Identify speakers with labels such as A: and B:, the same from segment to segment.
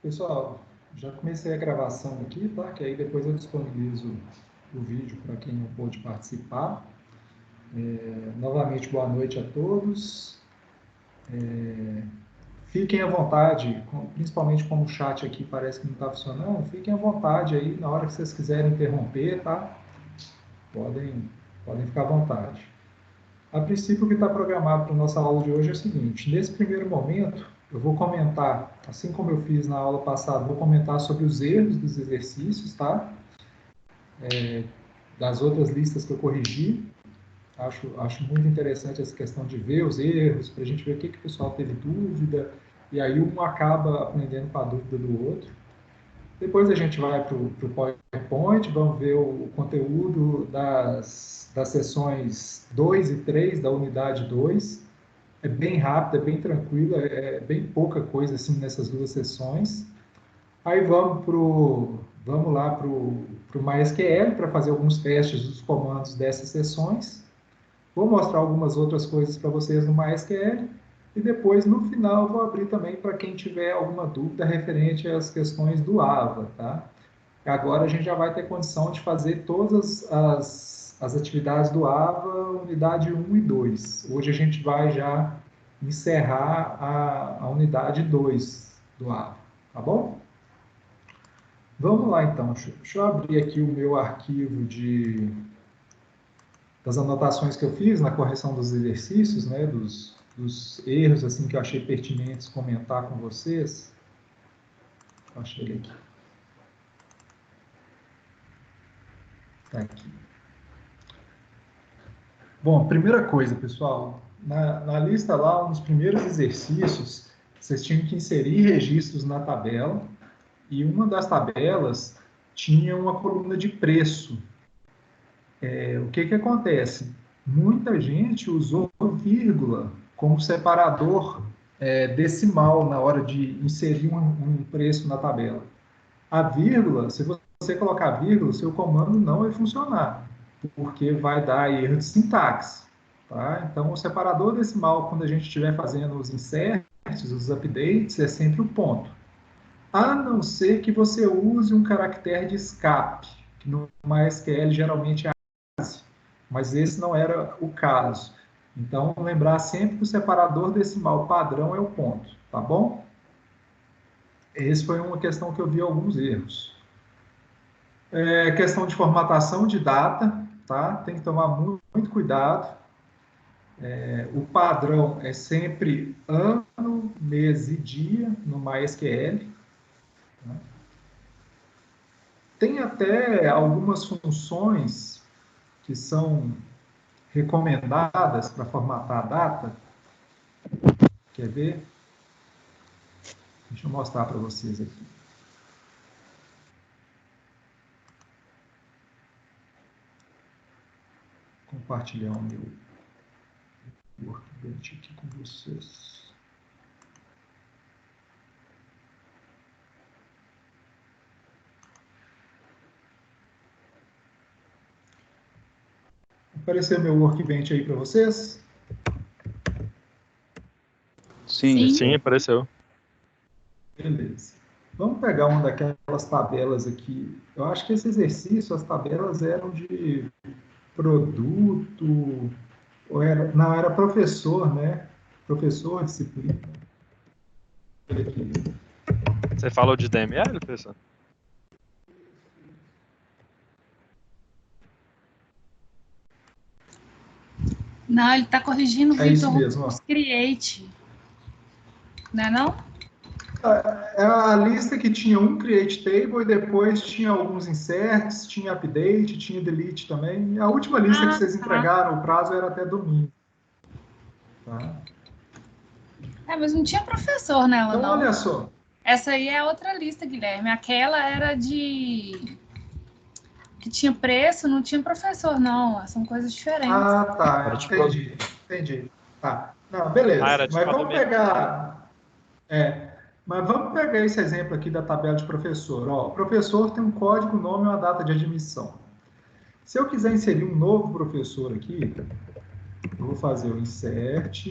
A: Pessoal, já comecei a gravação aqui, tá? Que aí depois eu disponibilizo o vídeo para quem não pôde participar. Novamente, boa noite a todos. Fiquem à vontade, principalmente como o chat aqui parece que não está funcionando, fiquem à vontade aí, na hora que vocês quiserem interromper, tá? Podem ficar à vontade. A princípio, o que está programado para a nossa aula de hoje é o seguinte: nesse primeiro momento, eu vou comentar, assim como eu fiz na aula passada, vou comentar sobre os erros dos exercícios, tá? Das outras listas que eu corrigi. Acho muito interessante essa questão de ver os erros, para a gente ver o que o pessoal teve dúvida, e aí um acaba aprendendo com a dúvida do outro. Depois a gente vai para o PowerPoint, vamos ver o conteúdo das sessões 2 e 3 da unidade 2. É bem rápido, é bem tranquilo, é bem pouca coisa assim nessas duas sessões. Aí vamos lá para o MySQL para fazer alguns testes dos comandos dessas sessões. Vou mostrar algumas outras coisas para vocês no MySQL e depois, no final, vou abrir também para quem tiver alguma dúvida referente às questões do AVA, tá? Agora a gente já vai ter condição de fazer todas as atividades do AVA, unidade 1 e 2. Hoje a gente vai já encerrar a unidade 2 do AVA, tá bom? Vamos lá, então. Deixa eu abrir aqui o meu arquivo das anotações que eu fiz na correção dos exercícios, né, dos erros assim que eu achei pertinentes comentar com vocês. Achei ele aqui. Tá aqui. Bom, primeira coisa, pessoal, na lista lá, um dos primeiros exercícios, vocês tinham que inserir registros na tabela, e uma das tabelas tinha uma coluna de preço. O que acontece? Muita gente usou vírgula como separador decimal na hora de inserir um preço na tabela. A vírgula, se você colocar vírgula, o seu comando não vai funcionar, porque vai dar erro de sintaxe. Tá? Então, o separador decimal, quando a gente estiver fazendo os inserts, os updates, é sempre o ponto. A não ser que você use um caractere de escape, que no MySQL geralmente é mas esse não era o caso. Então, lembrar sempre que o separador decimal padrão é o ponto, tá bom? Essa foi uma questão que eu vi alguns erros. Questão de formatação de data, tá? Tem que tomar muito cuidado. O padrão é sempre ano, mês e dia no MySQL. Né? Tem até algumas funções que são recomendadas para formatar a data. Quer ver? Deixa eu mostrar para vocês aqui. Compartilhar o meu workbench aqui com vocês. Apareceu meu workbench aí para vocês?
B: Sim.
C: Sim, apareceu.
A: Beleza. Vamos pegar uma daquelas tabelas aqui. Eu acho que esse exercício, as tabelas eram de produto, ou era, não, era professor, né? Professor, disciplina. Olha aqui.
C: Você falou de DML, pessoal?
B: Não, ele está corrigindo o
A: É isso
B: Victor
A: mesmo, ó.
B: Create. Não é não?
A: É a lista que tinha um create table e depois tinha alguns inserts, tinha update, tinha delete também. A última lista que vocês entregaram, o prazo era até domingo. Tá?
B: Mas não tinha professor nela,
A: Então,
B: não.
A: olha só.
B: Essa aí é outra lista, Guilherme. Aquela era de... que tinha preço, não tinha professor, não. São coisas diferentes.
A: Ah, tá. Entendi. Tá. Não, beleza.
C: Ah, era de
A: Mas
C: cada
A: vamos
C: mês.
A: pegar... Mas vamos pegar esse exemplo aqui da tabela de professor. Ó, o professor tem um código, nome e uma data de admissão. Se eu quiser inserir um novo professor aqui, eu vou fazer o insert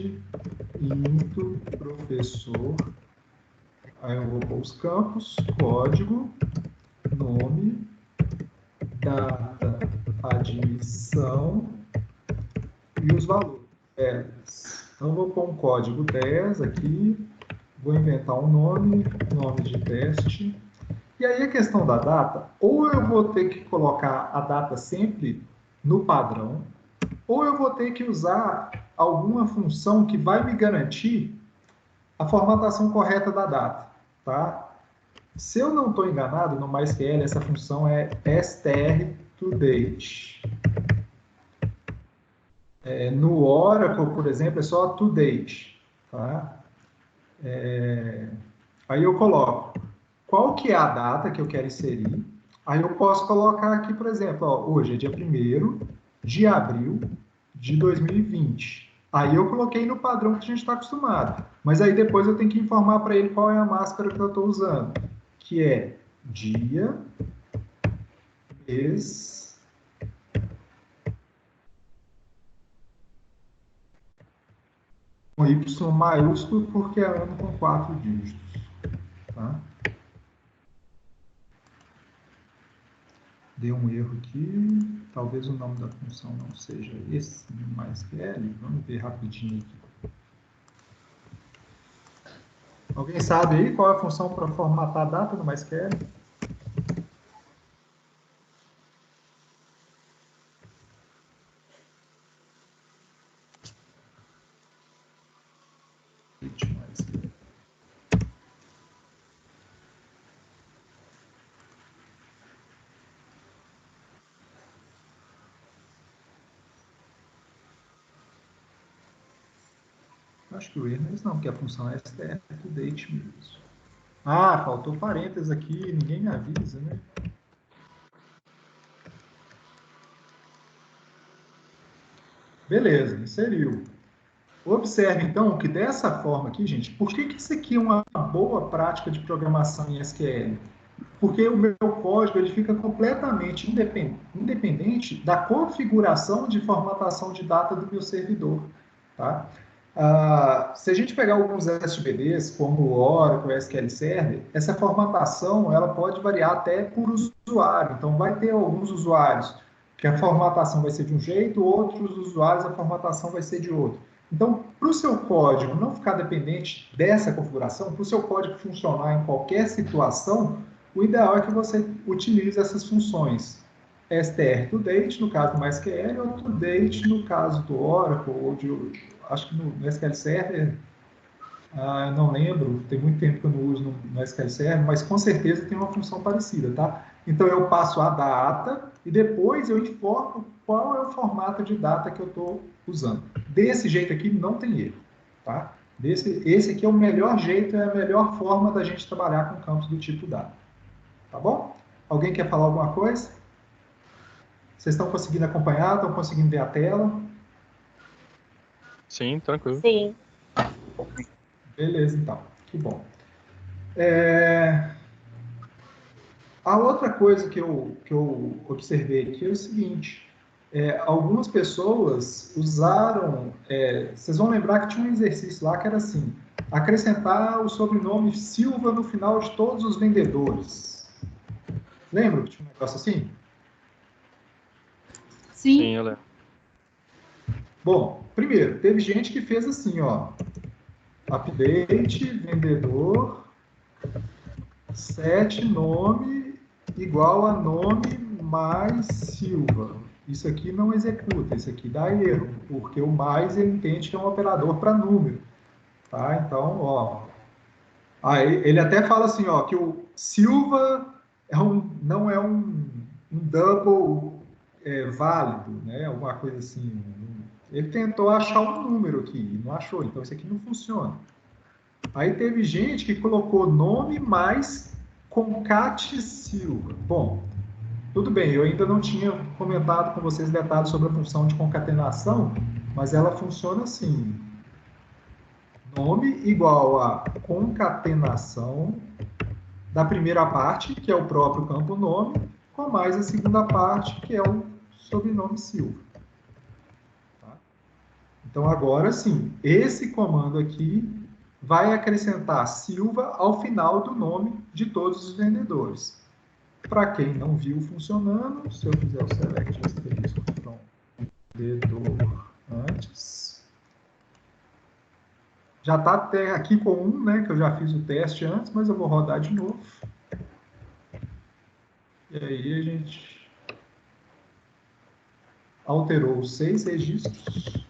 A: into professor Aí eu vou pôr os campos, código, nome, data, admissão e os valores. Então, eu vou pôr um código 10 aqui, vou inventar um nome de teste. E aí a questão da data, ou eu vou ter que colocar a data sempre no padrão, ou eu vou ter que usar alguma função que vai me garantir a formatação correta da data, tá? Se eu não estou enganado, no MySQL, essa função é strTodate. No Oracle, por exemplo, é só toDate, tá? Aí eu coloco qual que é a data que eu quero inserir. Aí eu posso colocar aqui, por exemplo, ó, hoje é dia 1º de abril de 2020. Aí eu coloquei no padrão que a gente está acostumado. Mas aí depois eu tenho que informar para ele qual é a máscara que eu estou usando, que é dia, mês, com Y maiúsculo, porque é ano com 4 dígitos. Tá? Deu um erro aqui. Talvez o nome da função não seja esse, MySQL. Vamos ver rapidinho aqui. Alguém sabe aí qual é a função para formatar a data no MySQL? Acho que o erro é esse não, porque a função é strTodate mesmo. Ah, faltou parênteses aqui, ninguém me avisa, né? Beleza, inseriu. Observe, então, que dessa forma aqui, gente, por que isso aqui é uma boa prática de programação em SQL? Porque o meu código ele fica completamente independente da configuração de formatação de data do meu servidor. Tá? Se a gente pegar alguns SBDs, como o Oracle, o SQL Server, essa formatação ela pode variar até por usuário. Então, vai ter alguns usuários que a formatação vai ser de um jeito, outros usuários a formatação vai ser de outro. Então, para o seu código não ficar dependente dessa configuração, para o seu código funcionar em qualquer situação, o ideal é que você utilize essas funções strTodate, no caso do MySQL, ou toDate, no caso do Oracle, ou acho que no SQL Server, não lembro, tem muito tempo que eu não uso no SQL Server, mas com certeza tem uma função parecida, tá? Então, eu passo a data e depois eu informo qual é o formato de data que eu estou usando. Desse jeito aqui não tem erro, tá? Esse aqui é o melhor jeito, é a melhor forma da gente trabalhar com campos do tipo data. Tá bom? Alguém quer falar alguma coisa? Vocês estão conseguindo acompanhar? Estão conseguindo ver a tela?
C: Sim, tranquilo.
D: Sim.
A: Beleza, então. Que bom. A outra coisa que eu observei aqui é o seguinte. Algumas pessoas usaram... vocês vão lembrar que tinha um exercício lá que era assim. Acrescentar o sobrenome Silva no final de todos os vendedores. Lembra que tinha um negócio assim?
C: Sim, eu lembro.
A: Bom, primeiro, teve gente que fez assim, ó. Update, vendedor, set nome igual a nome mais Silva. Isso aqui não executa, isso aqui dá erro, porque o mais ele entende que é um operador para número. Tá? Então, ó. Aí ele até fala assim, ó, que o Silva não é um double válido, né? Alguma coisa assim. Ele tentou achar um número aqui, não achou, então isso aqui não funciona. Aí teve gente que colocou nome mais concat Silva. Bom, tudo bem, eu ainda não tinha comentado com vocês detalhes sobre a função de concatenação, mas ela funciona assim. Nome igual a concatenação da primeira parte, que é o próprio campo nome, com mais a segunda parte, que é o sobrenome Silva. Tá? Então, agora sim, esse comando aqui vai acrescentar Silva ao final do nome de todos os vendedores. Para quem não viu funcionando, se eu fizer o select asterisco from vendedor antes, já está até aqui com 1, né, que eu já fiz o teste antes, mas eu vou rodar de novo. E aí a gente alterou os 6 registros.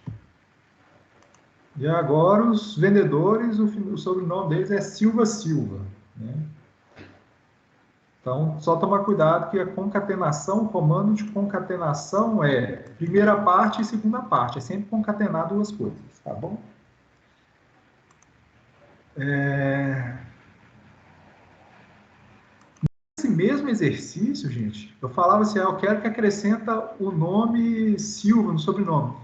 A: E agora os vendedores, o sobrenome deles é Silva Silva, né? Então, só tomar cuidado que a concatenação, o comando de concatenação é primeira parte e segunda parte. É sempre concatenar duas coisas, tá bom? Esse mesmo exercício, gente, eu falava assim, eu quero que acrescenta o nome Silva no sobrenome.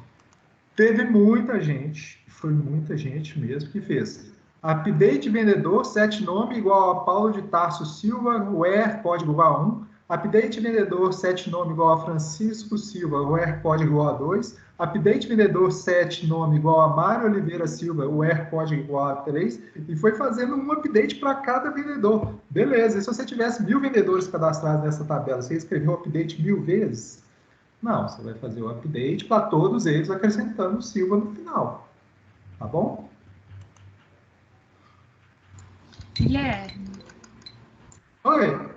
A: Teve muita gente, foi muita gente mesmo, que fez. Update vendedor, set nome igual a Paulo de Tarso Silva, where código igual a 1. Update vendedor, set nome igual a Francisco Silva, where código igual a 2. Update vendedor, set nome igual a Mário Oliveira Silva, where código igual a 3. E foi fazendo um update para cada vendedor. Beleza, e se você tivesse 1000 vendedores cadastrados nessa tabela, você escreveu o update 1000 vezes? Não, você vai fazer o update para todos eles, acrescentando Silva no final. Tá bom?
B: Guilherme,
A: Oi.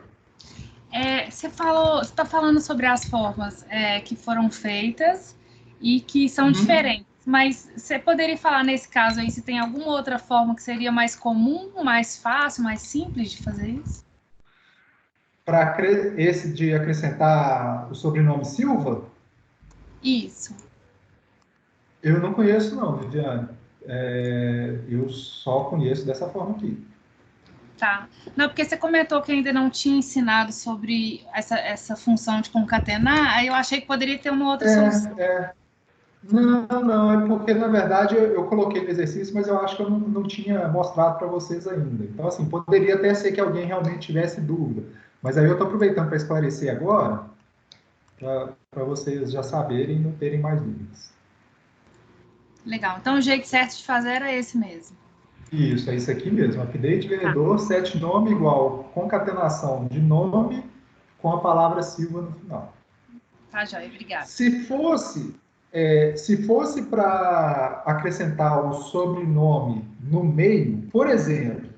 B: você está falando sobre as formas que foram feitas e que são diferentes, mas você poderia falar nesse caso aí se tem alguma outra forma que seria mais comum, mais fácil, mais simples de fazer isso?
A: Para esse de acrescentar o sobrenome Silva?
B: Isso.
A: Eu não conheço não, Viviane. Eu só conheço dessa forma aqui.
B: Tá. Não, porque você comentou que ainda não tinha ensinado sobre essa função de concatenar, aí eu achei que poderia ter uma outra solução.
A: Não, é porque, na verdade, eu coloquei no exercício, mas eu acho que eu não tinha mostrado para vocês ainda. Então, assim, poderia até ser que alguém realmente tivesse dúvida. Mas aí eu estou aproveitando para esclarecer agora, para vocês já saberem e não terem mais dúvidas.
B: Legal. Então, o jeito certo de fazer era esse mesmo.
A: Isso, é isso aqui mesmo. Update vendedor, set nome igual concatenação de nome com a palavra Silva no final.
B: Tá, joia. Obrigada.
A: Se fosse para acrescentar o sobrenome no meio, por exemplo,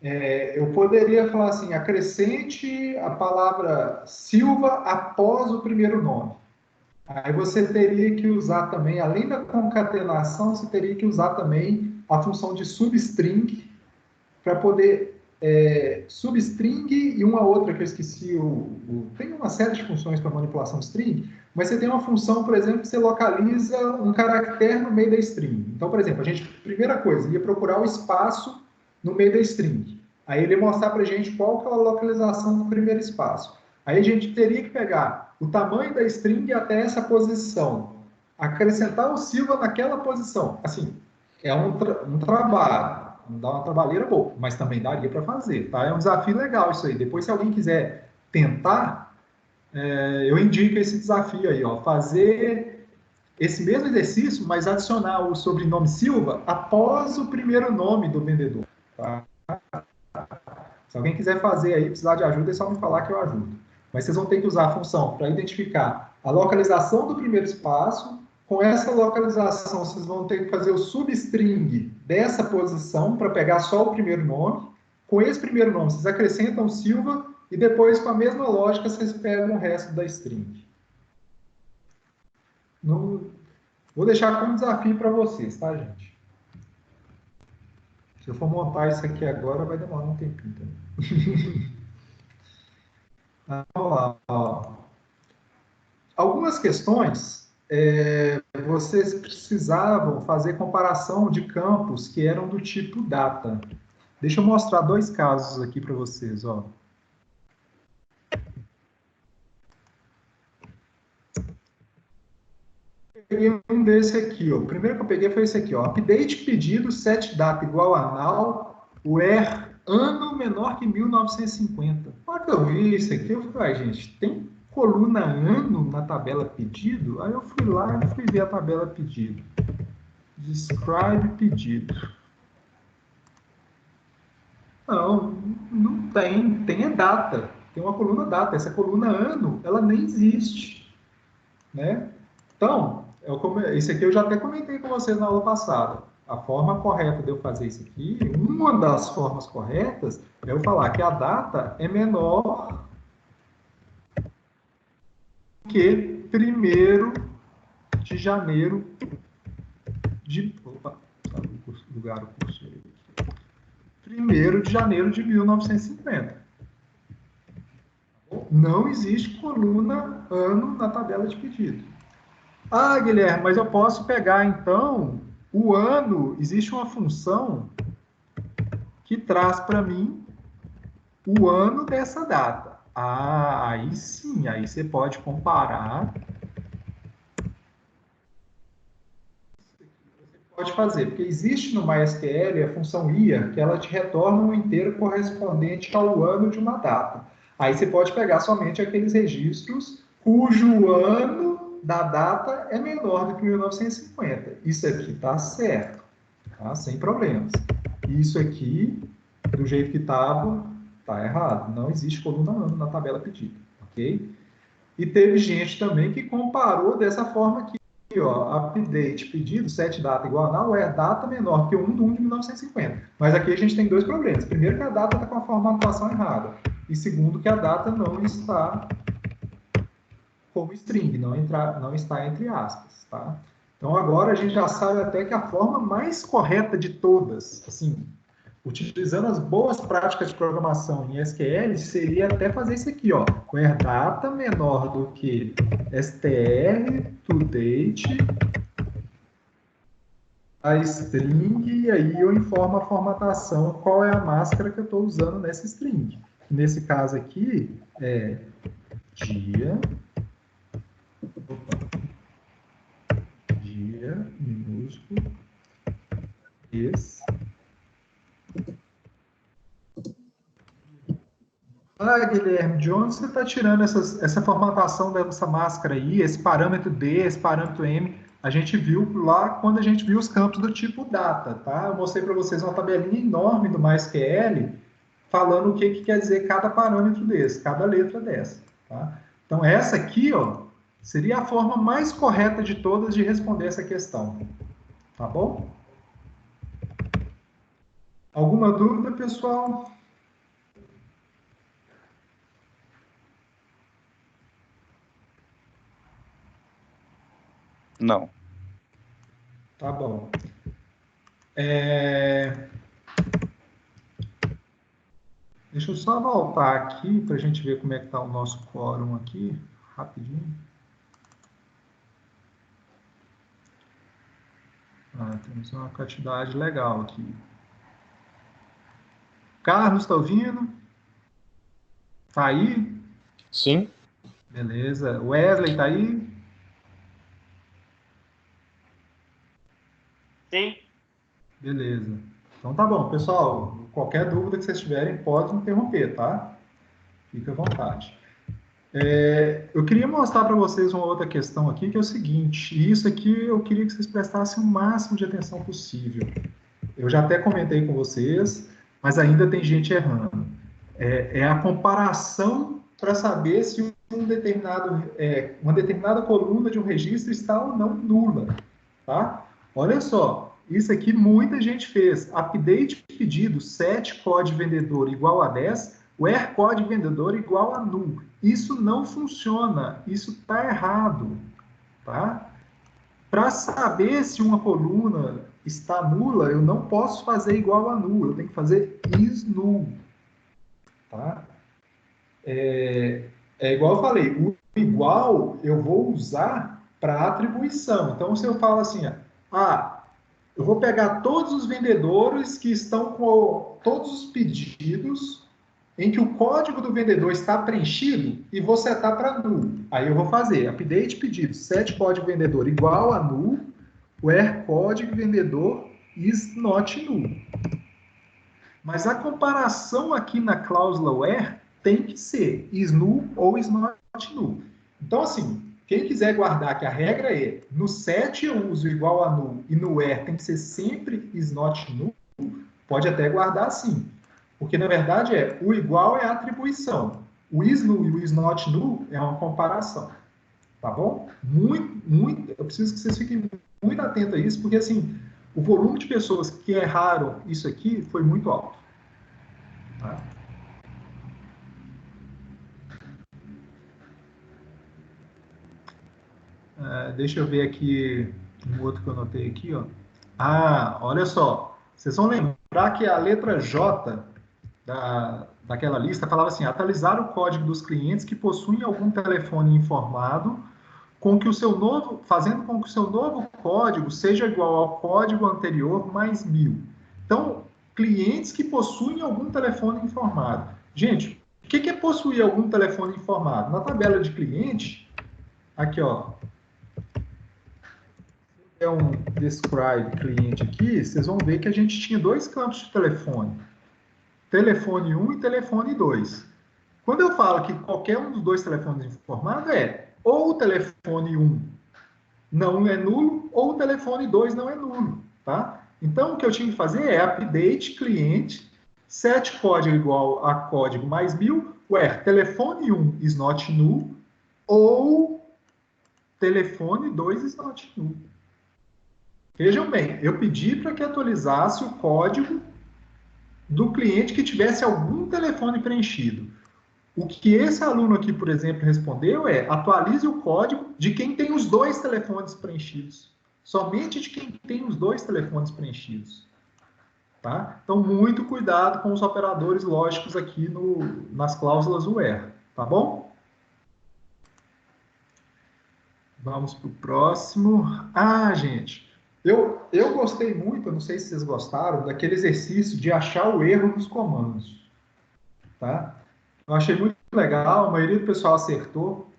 A: eu poderia falar assim, acrescente a palavra Silva após o primeiro nome. Aí você teria que usar também, além da concatenação, você teria que usar também a função de substring para poder substring e uma outra que eu esqueci, tem uma série de funções para manipulação de string, mas você tem uma função, por exemplo, que você localiza um caractere no meio da string. Então, por exemplo, a gente, primeira coisa, ia procurar o espaço no meio da string. Aí ele ia mostrar para a gente qual que é a localização do primeiro espaço. Aí a gente teria que pegar o tamanho da string até essa posição, acrescentar o Silva naquela posição. Assim, é um trabalho. Não dá uma trabalheira boa, mas também daria para fazer, tá? É um desafio legal isso aí. Depois, se alguém quiser tentar, eu indico esse desafio aí, ó, fazer esse mesmo exercício, mas adicionar o sobrenome Silva após o primeiro nome do vendedor, tá? Se alguém quiser fazer aí, precisar de ajuda, é só me falar que eu ajudo. Mas vocês vão ter que usar a função para identificar a localização do primeiro espaço. Com essa localização, vocês vão ter que fazer o substring dessa posição para pegar só o primeiro nome. Com esse primeiro nome, vocês acrescentam Silva e depois, com a mesma lógica, vocês pegam o resto da string. Vou deixar como desafio para vocês, tá, gente? Se eu for montar isso aqui agora, vai demorar um tempinho também. Vamos lá. Ó. Algumas questões, vocês precisavam fazer comparação de campos que eram do tipo data. Deixa eu mostrar 2 casos aqui para vocês. Ó. Eu peguei um desse aqui. Ó. O primeiro que eu peguei foi esse aqui. Ó. Update pedido, set data igual a null, where ano menor que 1950. Na hora que eu vi isso aqui, eu falei, gente, tem coluna ano na tabela pedido? Aí eu fui lá e fui ver a tabela pedido. Describe pedido. Não, não tem. Tem a data. Tem uma coluna data. Essa coluna ano, ela nem existe, né? Então, isso aqui eu já até comentei com vocês na aula passada. A forma correta de eu fazer isso aqui, uma das formas corretas, é eu falar que a data é menor que 1º de janeiro de... Opa, lugar o cursor aqui. 1º de janeiro de 1950. Não existe coluna ano na tabela de pedido. Ah, Guilherme, mas eu posso pegar, então, o ano, existe uma função que traz para mim o ano dessa data. Ah, aí sim, aí você pode comparar. Você pode fazer, porque existe no MySQL a função year, que ela te retorna um inteiro correspondente ao ano de uma data. Aí você pode pegar somente aqueles registros cujo ano da data é menor do que 1950. Isso aqui está certo, tá? Sem problemas. Isso aqui, do jeito que estava, está errado. Não existe coluna ano na tabela pedida, ok? E teve gente também que comparou dessa forma aqui, ó, update pedido, set data igual a null, é data menor que 1 de 1 de 1950. Mas aqui a gente tem dois problemas. Primeiro, que a data está com a formatação errada. E segundo, que a data não está como string, não está entre aspas, tá? Então, agora a gente já sabe até que a forma mais correta de todas, assim, utilizando as boas práticas de programação em SQL, seria até fazer isso aqui, ó, where data menor do que str to date a string, e aí eu informo a formatação, qual é a máscara que eu estou usando nessa string. Nesse caso aqui, é dia, minúsculo, mês. Ah, Guilherme, de onde você está tirando essa formatação dessa máscara aí, esse parâmetro D, esse parâmetro M? A gente viu lá quando a gente viu os campos do tipo data, tá? Eu mostrei para vocês uma tabelinha enorme do MySQL falando o que quer dizer cada parâmetro desse, cada letra dessa, tá? Então, essa aqui, ó, seria a forma mais correta de todas de responder essa questão, tá bom? Alguma dúvida, pessoal?
D: Não.
A: Tá bom. Deixa eu só voltar aqui para a gente ver como é que está o nosso quórum aqui, rapidinho. Temos uma quantidade legal aqui. Carlos, está ouvindo? Está aí?
D: Sim.
A: Beleza. Wesley, está aí?
E: Sim.
A: Beleza. Então tá bom, pessoal. Qualquer dúvida que vocês tiverem, pode interromper, tá? Fica à vontade. Eu queria mostrar para vocês uma outra questão aqui, que é o seguinte, e isso aqui eu queria que vocês prestassem o máximo de atenção possível. Eu já até comentei com vocês, mas ainda tem gente errando. É a comparação para saber se uma determinada coluna de um registro está ou não nula, tá? Olha só, isso aqui muita gente fez. Update pedido, set código vendedor igual a 10, where código vendedor igual a null. Isso não funciona, isso está errado, tá? Para saber se uma coluna está nula, eu não posso fazer igual a null, eu tenho que fazer is null, tá? É igual eu falei, o igual eu vou usar para atribuição. Então, se eu falo assim, eu vou pegar todos os vendedores que estão com todos os pedidos em que o código do vendedor está preenchido e vou setar para null. Aí eu vou fazer update pedido, set código vendedor igual a null, where código vendedor is not null. Mas a comparação aqui na cláusula where tem que ser is null ou is not null. Então, assim, quem quiser guardar que a regra é no set eu uso igual a null e no where tem que ser sempre is not null, pode até guardar assim. Porque, na verdade, o igual é a atribuição. O is null e o is not null é uma comparação. Tá bom? Eu preciso que vocês fiquem muito atentos a isso, porque, assim, o volume de pessoas que erraram isso aqui foi muito alto. Tá? Deixa eu ver aqui um outro que eu anotei aqui, ó. Olha só. Vocês vão lembrar que a letra J daquela lista falava assim: atualizar o código dos clientes que possuem algum telefone informado fazendo com que o seu novo código seja igual ao código anterior mais 1000. Então, clientes que possuem algum telefone informado. Gente, o que é possuir algum telefone informado? Na tabela de cliente, aqui, ó, é um describe cliente aqui, vocês vão ver que a gente tinha dois campos de telefone. Telefone 1 e telefone 2. Quando eu falo que qualquer um dos dois telefones informado ou o telefone 1 não é nulo ou o telefone 2 não é nulo, tá? Então, o que eu tinha que fazer é update cliente, set código igual a código mais 1000, where telefone 1 is not null ou telefone 2 is not null. Vejam bem, eu pedi para que atualizasse o código do cliente que tivesse algum telefone preenchido. O que esse aluno aqui, por exemplo, respondeu atualize o código de quem tem os dois telefones preenchidos. Somente de quem tem os dois telefones preenchidos. Tá? Então, muito cuidado com os operadores lógicos aqui nas cláusulas where. Tá bom? Vamos para o próximo. Gente, eu gostei muito, eu não sei se vocês gostaram, daquele exercício de achar o erro nos comandos. Tá? Eu achei muito legal, a maioria do pessoal acertou.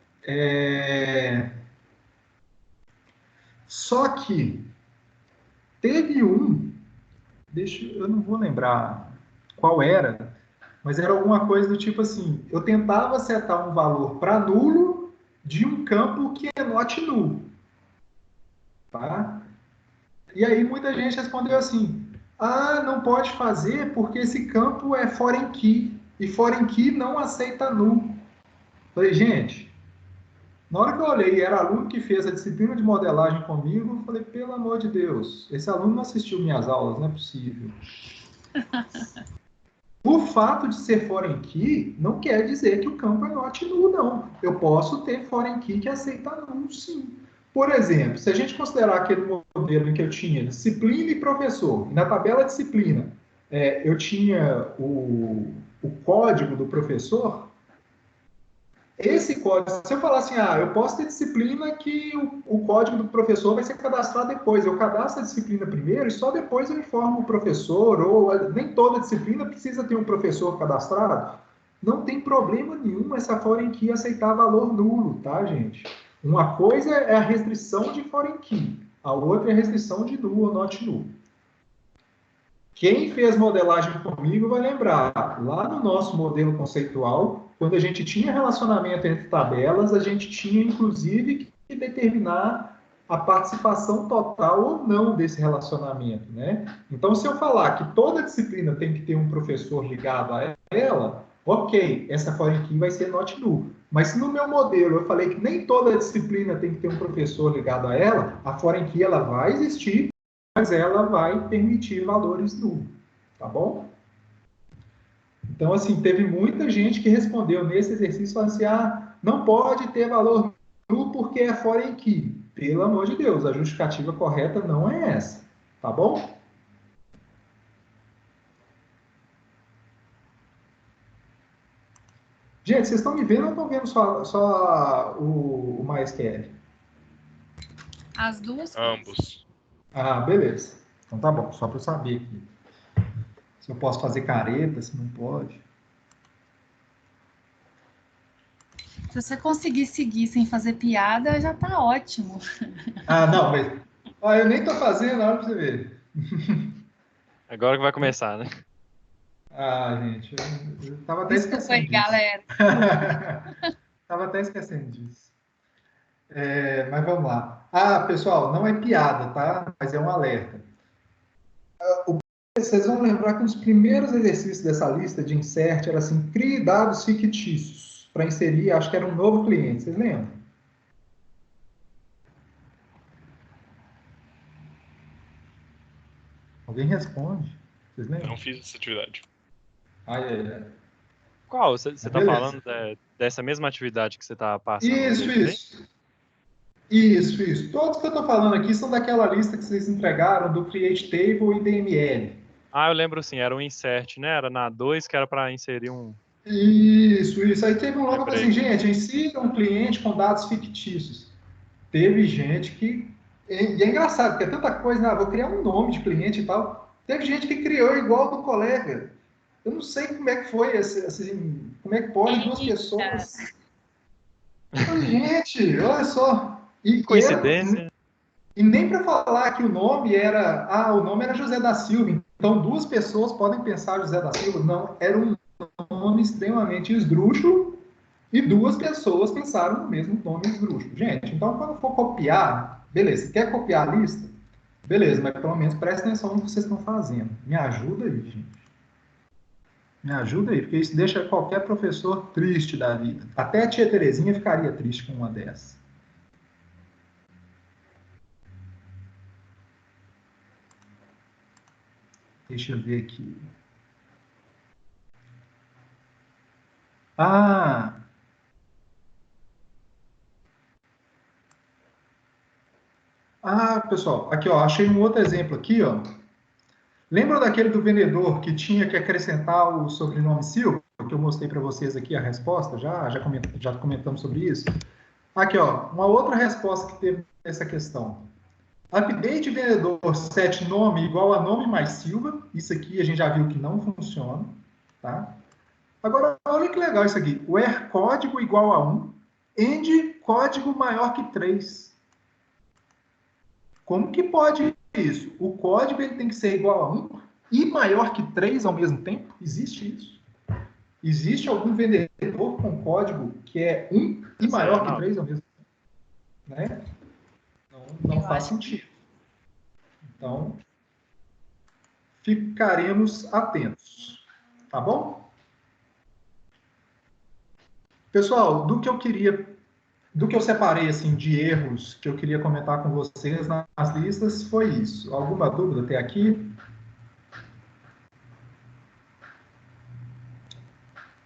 A: Só que teve eu não vou lembrar qual era, mas era alguma coisa do tipo assim, eu tentava setar um valor para nulo de um campo que é not null. Tá? E aí muita gente respondeu assim, não pode fazer porque esse campo é foreign key, e foreign key não aceita null. Falei, gente, na hora que eu olhei, era aluno que fez a disciplina de modelagem comigo, eu falei, pelo amor de Deus, esse aluno não assistiu minhas aulas, não é possível. O fato de ser foreign key não quer dizer que o campo é not null, não. Eu posso ter foreign key que aceita null, sim. Por exemplo, se a gente considerar aquele modelo em que eu tinha disciplina e professor, e na tabela disciplina eu tinha o código do professor, esse código, se eu falar assim, eu posso ter disciplina que o código do professor vai ser cadastrado depois. Eu cadastro a disciplina primeiro e só depois eu informo o professor, ou nem toda disciplina precisa ter um professor cadastrado. Não tem problema nenhum essa foreign key aceitar valor nulo, tá, gente? Uma coisa é a restrição de foreign key, a outra é a restrição de null ou not null. Quem fez modelagem comigo vai lembrar, lá no nosso modelo conceitual, quando a gente tinha relacionamento entre tabelas, a gente tinha, inclusive, que determinar a participação total ou não desse relacionamento, né? Então, se eu falar que toda disciplina tem que ter um professor ligado a ela, ok, essa foreign key vai ser not null. Mas se no meu modelo eu falei que nem toda disciplina tem que ter um professor ligado a ela, a foreign key ela vai existir, mas ela vai permitir valores null, tá bom? Então, assim, teve muita gente que respondeu nesse exercício falando assim, não pode ter valor null porque é foreign key. Pelo amor de Deus, a justificativa correta não é essa, tá bom? Gente, vocês estão me vendo ou estão vendo só o MySQL?
B: As duas coisas.
C: Ambos.
A: Beleza. Então tá bom, só para eu saber aqui. Se eu posso fazer careta, se não pode.
B: Se você conseguir seguir sem fazer piada, já tá ótimo.
A: Não, mas eu nem tô fazendo, olha para você ver.
C: Agora que vai começar, né?
A: Gente, eu tava até
B: Desculpa aí,
A: esquecendo disso.
B: galera.
A: Tava até esquecendo disso. Mas vamos lá. Pessoal, não é piada, tá? Mas é um alerta. vocês vão lembrar que um dos primeiros exercícios dessa lista de insert era assim, crie dados fictícios para inserir, acho que era um novo cliente, vocês lembram? Alguém responde? Vocês lembram?
C: Não fiz essa atividade.
A: Ai, ai, ai.
C: Qual? Você está
A: Beleza.
C: falando dessa mesma atividade que você está passando?
A: Isso. Todos que eu estou falando aqui são daquela lista que vocês entregaram do Create Table e DML.
C: Ah, eu lembro sim, era um insert, né? Era na 2 que era para inserir um...
A: Isso. Aí teve um logo que falou assim, gente, insira um cliente com dados fictícios. Teve gente que... E é engraçado, porque é tanta coisa, né? Vou criar um nome de cliente e tal. Teve gente que criou igual do colega. Eu não sei como é que foi, assim, como é que pode duas pessoas... Gente, olha só. E
C: coincidência.
A: E nem para falar que o nome era José da Silva. Então, duas pessoas podem pensar José da Silva. Não, era um nome extremamente esdrúxulo e duas pessoas pensaram no mesmo nome esdrúxulo. Gente, então, quando for copiar, beleza, quer copiar a lista? Beleza, mas pelo menos presta atenção no que vocês estão fazendo. Me ajuda aí, gente. Me ajuda aí, porque isso deixa qualquer professor triste da vida. Até a tia Terezinha ficaria triste com uma dessas. Deixa eu ver aqui. Pessoal, aqui, ó, achei um outro exemplo aqui, ó. Lembra daquele do vendedor que tinha que acrescentar o sobrenome Silva, que eu mostrei para vocês aqui a resposta, já comentamos sobre isso? Aqui, ó, uma outra resposta que teve essa questão. Update vendedor set nome igual a nome mais Silva. Isso aqui a gente já viu que não funciona, tá? Agora, olha que legal isso aqui. Where código igual a 1, end código maior que 3. Como que pode isso? O código ele tem que ser igual a 1 e maior que 3 ao mesmo tempo? Existe isso? Existe algum vendedor com código que é 1 e maior que 3 ao mesmo tempo? Né? Não faz sentido. Então, ficaremos atentos. Tá bom? Pessoal, do que eu separei assim, de erros que eu queria comentar com vocês nas listas, foi isso. Alguma dúvida até aqui?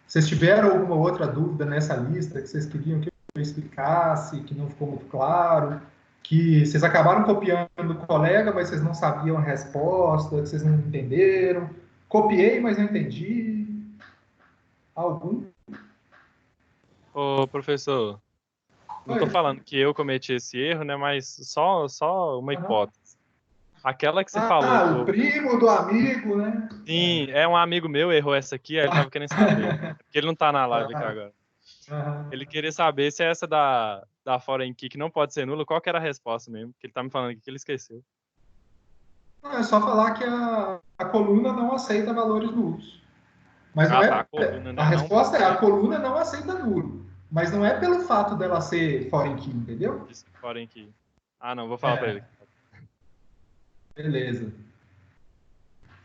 A: Vocês tiveram alguma outra dúvida nessa lista que vocês queriam que eu explicasse, que não ficou muito claro, que vocês acabaram copiando do colega, mas vocês não sabiam a resposta, que vocês não entenderam? Copiei, mas não entendi. Algum?
C: Ô, professor, não estou falando que eu cometi esse erro, né? Mas só uma hipótese. Aquela que você falou.
A: O primo do amigo, né?
C: Sim, é um amigo meu, errou essa aqui, aí ele estava querendo saber. Porque ele não está na live aqui agora. Ele queria saber se essa da foreign key que não pode ser nula, qual que era a resposta mesmo? Que ele tá me falando aqui que ele esqueceu.
A: Não, é só falar que a coluna não aceita valores nulos. Mas não
C: a coluna, né?
A: A resposta é a coluna não aceita nulo. Mas não é pelo fato dela ser foreign key, entendeu?
C: Foreign key. Ah, não, vou falar para ele.
A: Beleza.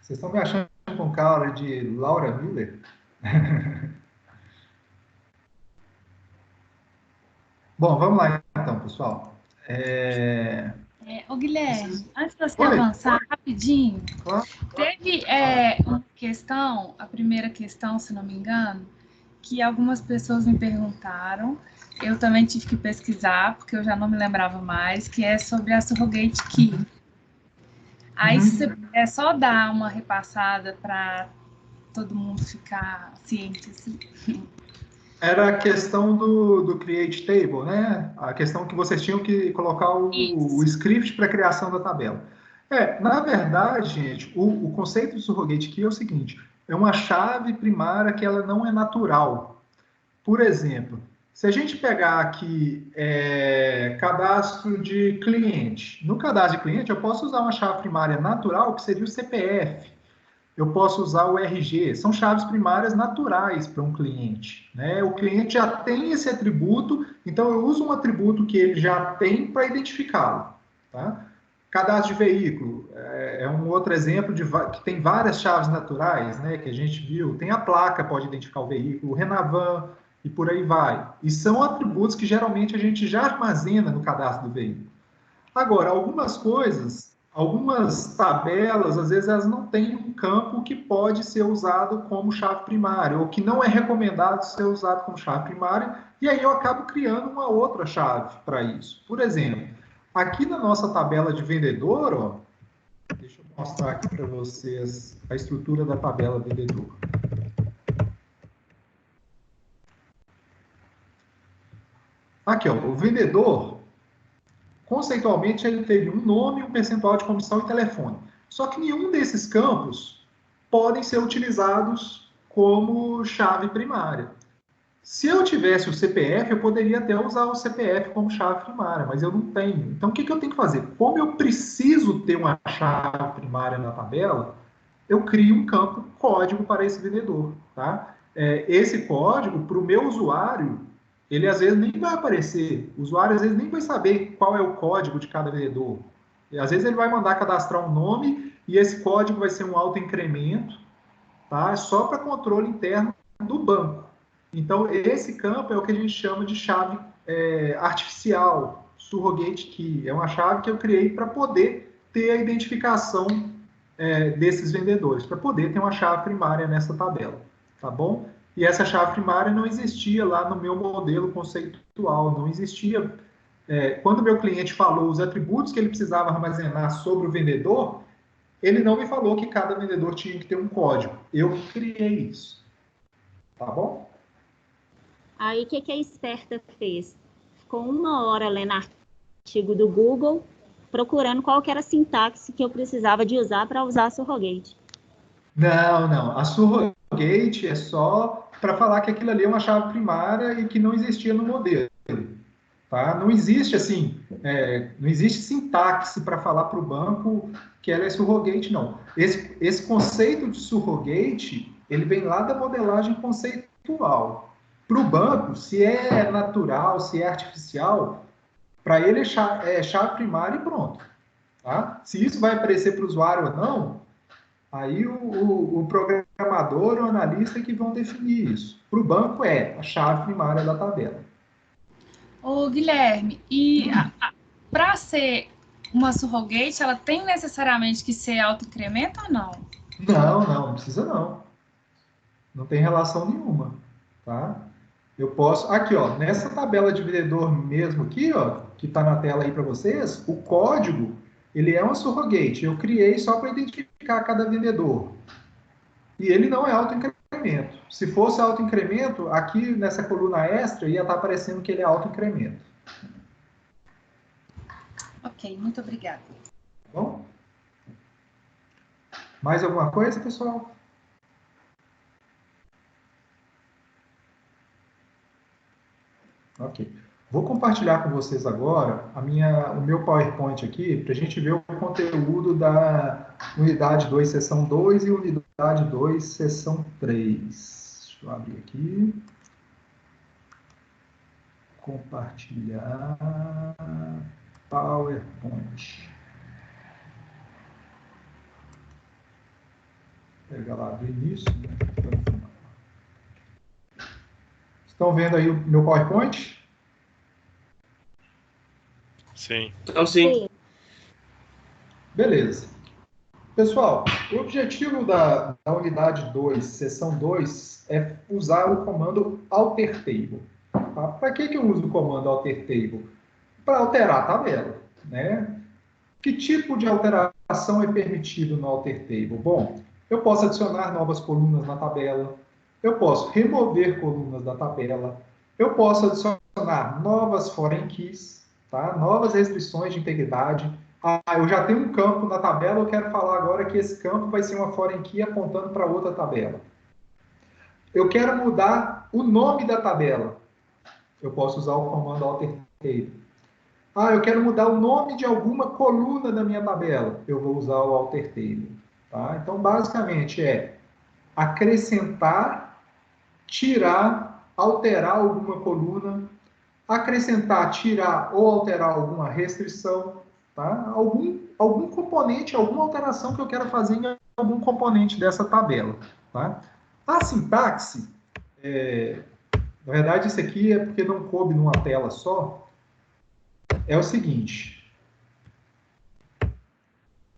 A: Vocês estão me achando com cara de Laura Miller? Bom, vamos lá então, pessoal.
B: Ô, Guilherme, antes de você avançar rapidinho,
A: claro.
B: Teve uma questão, a primeira questão, se não me engano, que algumas pessoas me perguntaram, eu também tive que pesquisar, porque eu já não me lembrava mais, que é sobre a surrogate key. Aí, se você puder só dar uma repassada para todo mundo ficar ciente, assim.
A: Era a questão do Create Table, né? A questão que vocês tinham que colocar o script para a criação da tabela. Na verdade, gente, o conceito do surrogate key é o seguinte, é uma chave primária que ela não é natural. Por exemplo, se a gente pegar aqui cadastro de cliente, no cadastro de cliente eu posso usar uma chave primária natural, que seria o CPF. Eu posso usar o RG, são chaves primárias naturais para um cliente, né? O cliente já tem esse atributo, então eu uso um atributo que ele já tem para identificá-lo, tá? cadastro de veículo é um outro exemplo que tem várias chaves naturais, né, que a gente viu. Tem a placa, pode identificar o veículo, o Renavan, e por aí vai. E são atributos que geralmente a gente já armazena no cadastro do veículo. Agora, algumas coisas, algumas tabelas, às vezes elas não têm um campo que pode ser usado como chave primária, ou que não é recomendado ser usado como chave primária, e aí eu acabo criando uma outra chave para isso. Por exemplo, aqui na nossa tabela de vendedor, ó, deixa eu mostrar aqui para vocês a estrutura da tabela vendedor. Aqui, ó, o vendedor, conceitualmente, ele teve um nome, um percentual de comissão e telefone. Só que nenhum desses campos podem ser utilizados como chave primária. Se eu tivesse o CPF, eu poderia até usar o CPF como chave primária, mas eu não tenho. Então, o que eu tenho que fazer? Como eu preciso ter uma chave primária na tabela, eu crio um campo código para esse vendedor. Tá? Esse código, para o meu usuário, ele às vezes nem vai aparecer. O usuário às vezes nem vai saber qual é o código de cada vendedor. E, às vezes ele vai mandar cadastrar um nome e esse código vai ser um autoincremento, tá? Só para controle interno do banco. Então, esse campo é o que a gente chama de chave artificial, surrogate key. É uma chave que eu criei para poder ter a identificação desses vendedores, para poder ter uma chave primária nessa tabela, tá bom? E essa chave primária não existia lá no meu modelo conceitual, não existia. Quando o meu cliente falou os atributos que ele precisava armazenar sobre o vendedor, ele não me falou que cada vendedor tinha que ter um código. Eu criei isso. Tá bom?
D: Aí, o que a esperta fez? Ficou 1 hora lendo artigo do Google, procurando qual que era a sintaxe que eu precisava de usar para usar a surrogate.
A: Não. A surrogate é só para falar que aquilo ali é uma chave primária e que não existia no modelo. Tá? Não existe assim, não existe sintaxe para falar para o banco que ela é surrogate, não. Esse conceito de surrogate, ele vem lá da modelagem conceitual. Para o banco, se é natural, se é artificial, para ele é chave primária e pronto. Tá? Se isso vai aparecer para o usuário ou não, aí o programador ou o analista que vão definir isso. Para o banco é a chave primária da tabela.
B: Ô, Guilherme, e para ser uma surrogate, ela tem necessariamente que ser autoincremento ou não?
A: Não precisa não. Não tem relação nenhuma, tá? Eu posso, aqui ó, nessa tabela de vendedor mesmo aqui, ó, que está na tela aí para vocês, o código, ele é uma surrogate. Eu criei só para identificar cada vendedor. E ele não é autoincremento. Se fosse autoincremento, aqui nessa coluna extra ia estar aparecendo que ele é autoincremento.
B: Ok, muito obrigada.
A: Bom? Mais alguma coisa, pessoal? Ok. Vou compartilhar com vocês agora o meu PowerPoint aqui, para a gente ver o conteúdo da unidade 2, seção 2 e unidade 2, seção 3. Deixa eu abrir aqui. Compartilhar PowerPoint. Pega lá do início. Né? Estão vendo aí o meu PowerPoint?
E: Sim.
C: Então, sim. Beleza.
A: Pessoal, o objetivo da unidade 2, seção 2, é usar o comando alterTable. Tá? Para que eu uso o comando alterTable? Para alterar a tabela. Né? Que tipo de alteração é permitido no alterTable? Bom, eu posso adicionar novas colunas na tabela, eu posso remover colunas da tabela, eu posso adicionar novas foreign keys, tá? Novas restrições de integridade. Eu já tenho um campo na tabela, eu quero falar agora que esse campo vai ser uma foreign key apontando para outra tabela. Eu quero mudar o nome da tabela. Eu posso usar o comando alterTable. Eu quero mudar o nome de alguma coluna da minha tabela. Eu vou usar o alterTable. Tá? Então, basicamente, é acrescentar, tirar, alterar alguma coluna, acrescentar, tirar ou alterar alguma restrição, tá? Algum componente, alguma alteração que eu quero fazer em algum componente dessa tabela, tá? A sintaxe, na verdade, isso aqui é porque não coube numa tela só, é o seguinte: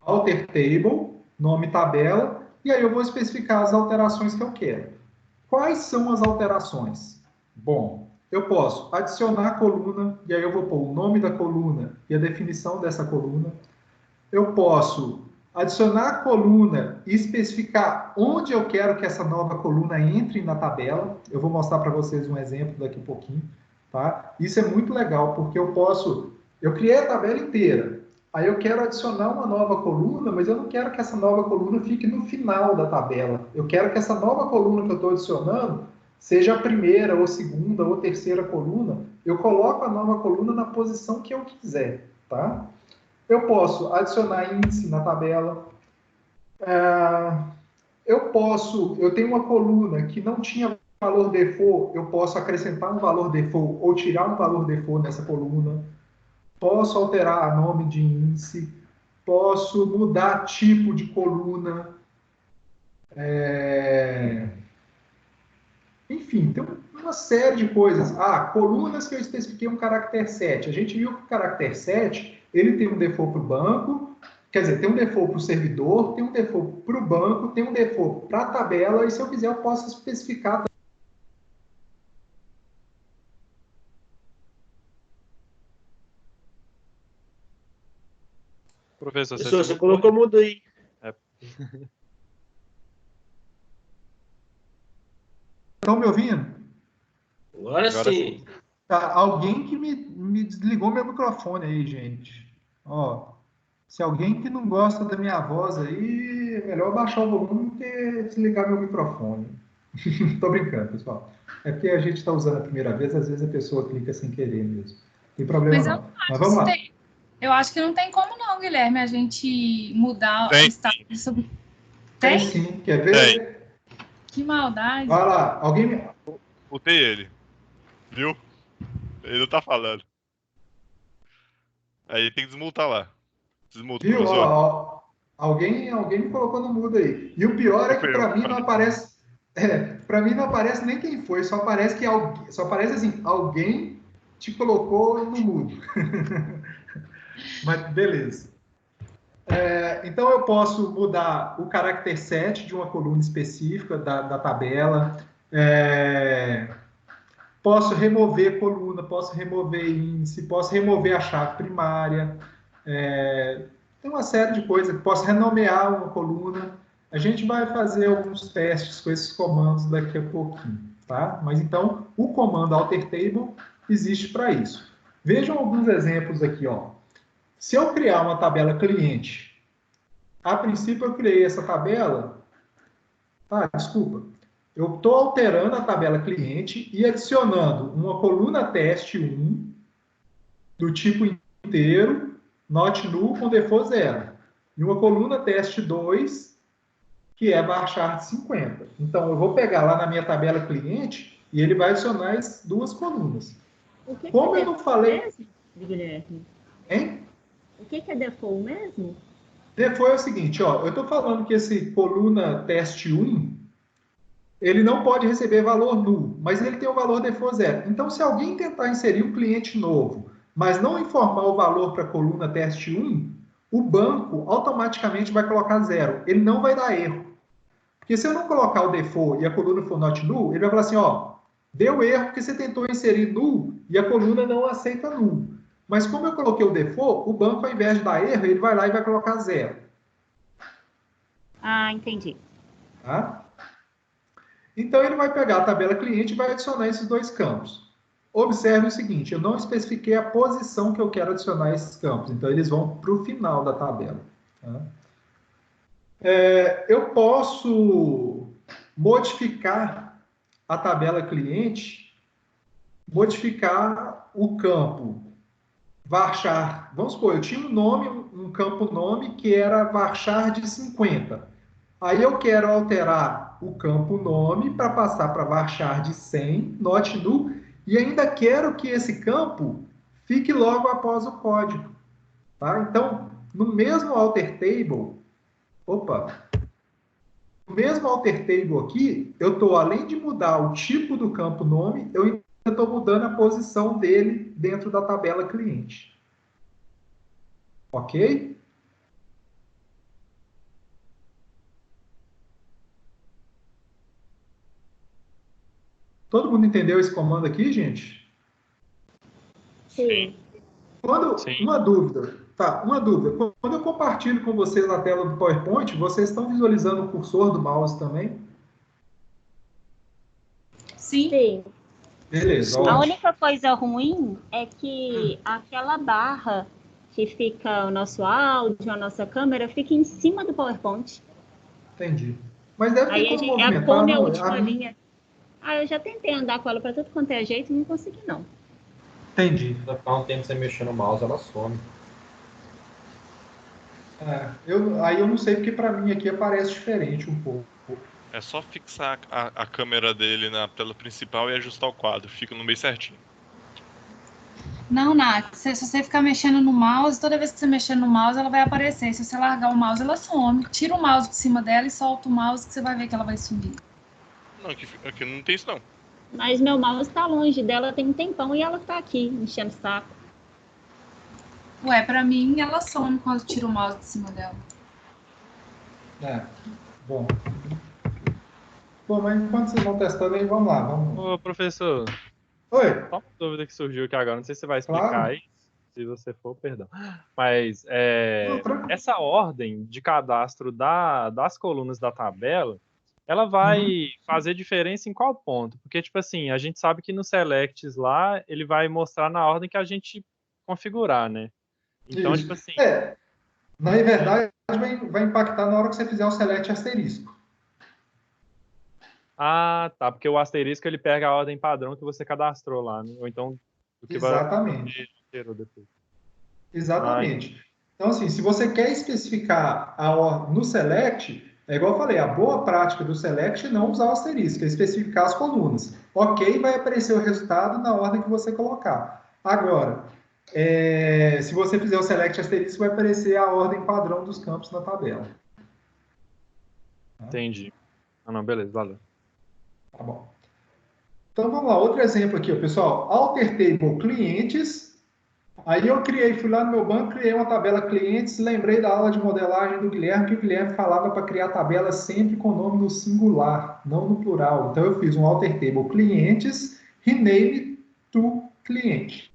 A: alter table, nome tabela, e aí eu vou especificar as alterações que eu quero. Quais são as alterações? Bom, eu posso adicionar a coluna, e aí eu vou pôr o nome da coluna e a definição dessa coluna. Eu posso adicionar a coluna e especificar onde eu quero que essa nova coluna entre na tabela. Eu vou mostrar para vocês um exemplo daqui a pouquinho, tá? Isso é muito legal, porque eu criei a tabela inteira. Aí eu quero adicionar uma nova coluna, mas eu não quero que essa nova coluna fique no final da tabela. Eu quero que essa nova coluna que eu estou adicionando seja a primeira, ou segunda, ou terceira coluna. Eu coloco a nova coluna na posição que eu quiser, tá? Eu posso adicionar índice na tabela. Eu tenho uma coluna que não tinha valor default, eu posso acrescentar um valor default ou tirar um valor default nessa coluna. Posso alterar nome de índice. Posso mudar tipo de coluna. Enfim, tem uma série de coisas. Colunas que eu especifiquei um caractere 7. A gente viu que o caractere 7, ele tem um default para o banco, quer dizer, tem um default para o servidor, tem um default para o banco, tem um default para a tabela, e se eu quiser eu posso especificar.
C: Professor,
E: você colocou mudo aí.
A: Estão me ouvindo?
E: Agora sim.
A: Tá, alguém que me desligou meu microfone aí, gente. Ó, se alguém que não gosta da minha voz aí, é melhor baixar o volume que desligar meu microfone. Tô brincando, pessoal. É porque a gente está usando a primeira vez, às vezes a pessoa clica sem querer mesmo. Não tem problema não. Mas vamos lá.
B: Eu acho que não tem como não, Guilherme, a gente mudar o estado sobre...
A: Tem sim, quer ver?
F: Tem.
B: Que maldade.
A: Vai lá, alguém...
F: Mutei ele. Viu? Ele não tá falando. Aí tem que desmutar lá. Desmuta,
A: Viu?
F: professor.
A: Ó, alguém me colocou no mudo aí. E o pior é que para mim não aparece... para mim não aparece nem quem foi, só aparece assim, alguém te colocou no mudo. Mas beleza. Então eu posso mudar o caractere 7 de uma coluna específica da tabela. Posso remover coluna, posso remover índice, posso remover a chave primária. Tem uma série de coisas. Posso renomear uma coluna. A gente vai fazer alguns testes com esses comandos daqui a pouquinho, tá? Mas então, o comando alter table existe para isso. Vejam alguns exemplos aqui, ó. Se eu criar uma tabela cliente, a princípio eu criei essa tabela... desculpa. Eu estou alterando a tabela cliente e adicionando uma coluna teste 1 do tipo inteiro, not null com default 0. E uma coluna teste 2, que é varchar de 50. Então, eu vou pegar lá na minha tabela cliente e ele vai adicionar as duas colunas. Como eu não falei...
D: mesmo, Guilherme?
A: Hein?
D: O que é default mesmo?
A: Default é o seguinte, ó, eu estou falando que esse coluna teste 1, ele não pode receber valor null, mas ele tem o valor default 0. Então, se alguém tentar inserir um cliente novo, mas não informar o valor para a coluna teste 1, o banco automaticamente vai colocar 0. Ele não vai dar erro. Porque se eu não colocar o default e a coluna for not null, ele vai falar assim, ó, deu erro porque você tentou inserir null e a coluna não aceita null. Mas como eu coloquei o default, o banco, ao invés de dar erro, ele vai lá e vai colocar 0.
D: Entendi.
A: Tá? Então, ele vai pegar a tabela cliente e vai adicionar esses dois campos. Observe o seguinte, eu não especifiquei a posição que eu quero adicionar esses campos. Então, eles vão para o final da tabela. Tá? Eu posso modificar a tabela cliente, modificar o campo varchar. Vamos supor, eu tinha um campo nome que era varchar de 50. Aí eu quero alterar o campo nome para passar para varchar de 100, not null, e ainda quero que esse campo fique logo após o código. Tá? Então, no mesmo alter table, no mesmo alter table aqui, eu estou, além de mudar o tipo do campo nome, eu ainda estou mudando a posição dele dentro da tabela cliente. Ok? Todo mundo entendeu esse comando aqui, gente?
D: Sim.
A: Uma dúvida. Tá, uma dúvida. Quando eu compartilho com vocês na tela do PowerPoint, vocês estão visualizando o cursor do mouse também?
B: Sim.
D: Sim.
A: Beleza,
D: A
A: ótimo.
D: única coisa ruim é que aquela barra que fica o nosso áudio, a nossa câmera, fica em cima do PowerPoint.
A: Entendi. Mas deve ter
D: Aí
A: como
D: é a
A: movimentar,
D: come a
A: não?
D: última linha. Eu já tentei andar com ela para tudo quanto é jeito e não consegui, não.
A: Entendi.
G: Se ficar um tempo sem mexer no mouse, ela some.
A: Aí eu não sei porque para mim aqui aparece diferente um pouco.
F: É só fixar a câmera dele na tela principal e ajustar o quadro. Fica no meio certinho.
B: Não, Nath, se você ficar mexendo no mouse, toda vez que você mexer no mouse, ela vai aparecer. Se você largar o mouse, ela some. Tira o mouse de cima dela e solta o mouse que você vai ver que ela vai sumir.
F: Não, aqui não tem isso não.
D: Mas meu mouse está longe dela tem um tempão e ela está aqui, enchendo o saco.
B: Ué, pra mim, ela some quando tira o mouse de cima dela.
A: Bom. Bom, mas enquanto vocês vão testando aí, vamos lá.
C: Ô, professor.
A: Oi.
C: Só uma dúvida que surgiu aqui agora. Não sei se você vai explicar
A: Claro.
C: aí. Se você for, perdão. Mas
A: Não,
C: essa ordem de cadastro das colunas da tabela, ela vai fazer diferença em qual ponto? Porque, tipo assim, a gente sabe que no Selects lá, ele vai mostrar na ordem que a gente configurar, né? Então,
A: Isso.
C: tipo assim...
A: Na verdade, vai impactar na hora que você fizer o select asterisco.
C: Ah, tá. Porque o asterisco, ele pega a ordem padrão que você cadastrou lá, né? Ou então, o que
A: Exatamente.
C: vai depois.
A: Exatamente. Então, assim, se você quer especificar a ordem no select, é igual eu falei, a boa prática do select é não usar o asterisco, é especificar as colunas. Ok, vai aparecer o resultado na ordem que você colocar. Agora, se você fizer o select asterisco, vai aparecer a ordem padrão dos campos na tabela.
C: Entendi. Ah, não, beleza, valeu.
A: Tá bom. Então, vamos lá. Outro exemplo aqui, pessoal. Alter table clientes. Aí eu fui lá no meu banco, criei uma tabela clientes, lembrei da aula de modelagem do Guilherme, que o Guilherme falava para criar tabela sempre com o nome no singular, não no plural. Então eu fiz um alter table clientes, rename to cliente.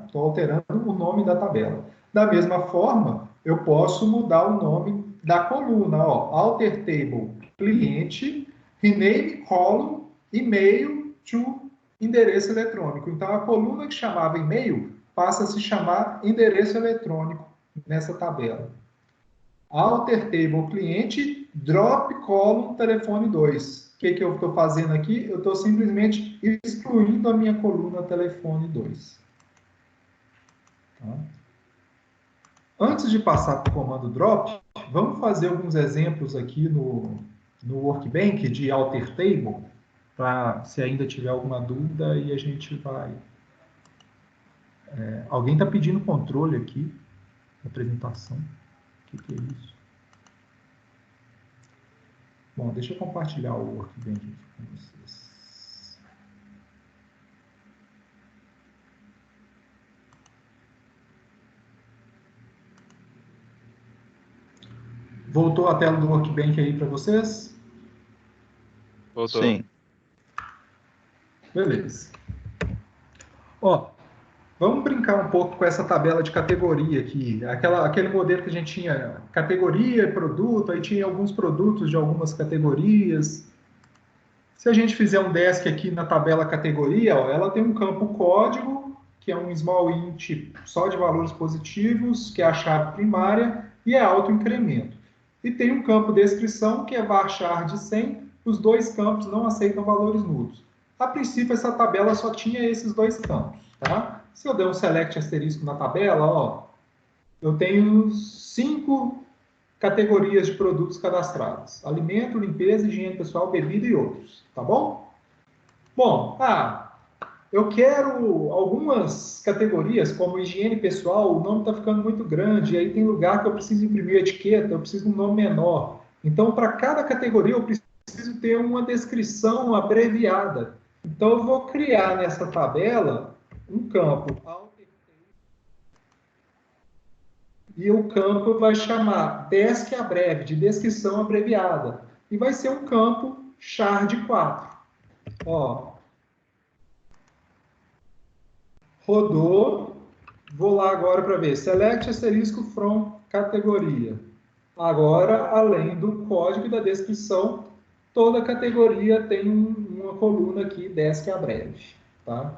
A: Estou alterando o nome da tabela. Da mesma forma, eu posso mudar o nome da coluna. Alter table cliente, rename column, e-mail to endereço eletrônico. Então, a coluna que chamava e-mail passa a se chamar endereço eletrônico nessa tabela. Alter table cliente, drop column telefone 2. O que eu estou fazendo aqui? Eu estou simplesmente excluindo a minha coluna telefone 2. Tá? Antes de passar para o comando drop, vamos fazer alguns exemplos aqui no Workbench de alter table, para se ainda tiver alguma dúvida e a gente vai... alguém está pedindo controle aqui da apresentação. O que é isso? Bom, deixa eu compartilhar o Workbench aqui com vocês. Voltou a tela do Workbench aí para vocês?
C: Voltou.
G: Sim.
A: Beleza. Vamos brincar um pouco com essa tabela de categoria aqui. Aquele modelo que a gente tinha categoria e produto, aí tinha alguns produtos de algumas categorias. Se a gente fizer um desk aqui na tabela categoria, ela tem um campo código, que é um small int só de valores positivos, que é a chave primária, e é autoincremento. E tem um campo descrição, que é varchar de 100, os dois campos não aceitam valores nulos. A princípio, essa tabela só tinha esses dois campos. Tá? Se eu der um select asterisco na tabela, eu tenho 5 categorias de produtos cadastradas. Alimento, limpeza, higiene pessoal, bebida e outros. Tá bom? Bom, eu quero algumas categorias, como higiene pessoal, o nome está ficando muito grande, e aí tem lugar que eu preciso imprimir etiqueta, eu preciso de um nome menor. Então, para cada categoria, eu preciso ter uma descrição abreviada. Então, eu vou criar nessa tabela um campo e o campo vai chamar desk abreve, de descrição abreviada. E vai ser um campo char4. Ó, rodou, vou lá agora para ver, select asterisco from categoria. Agora, além do código e da descrição, toda categoria tem uma coluna aqui, desk abreve, tá?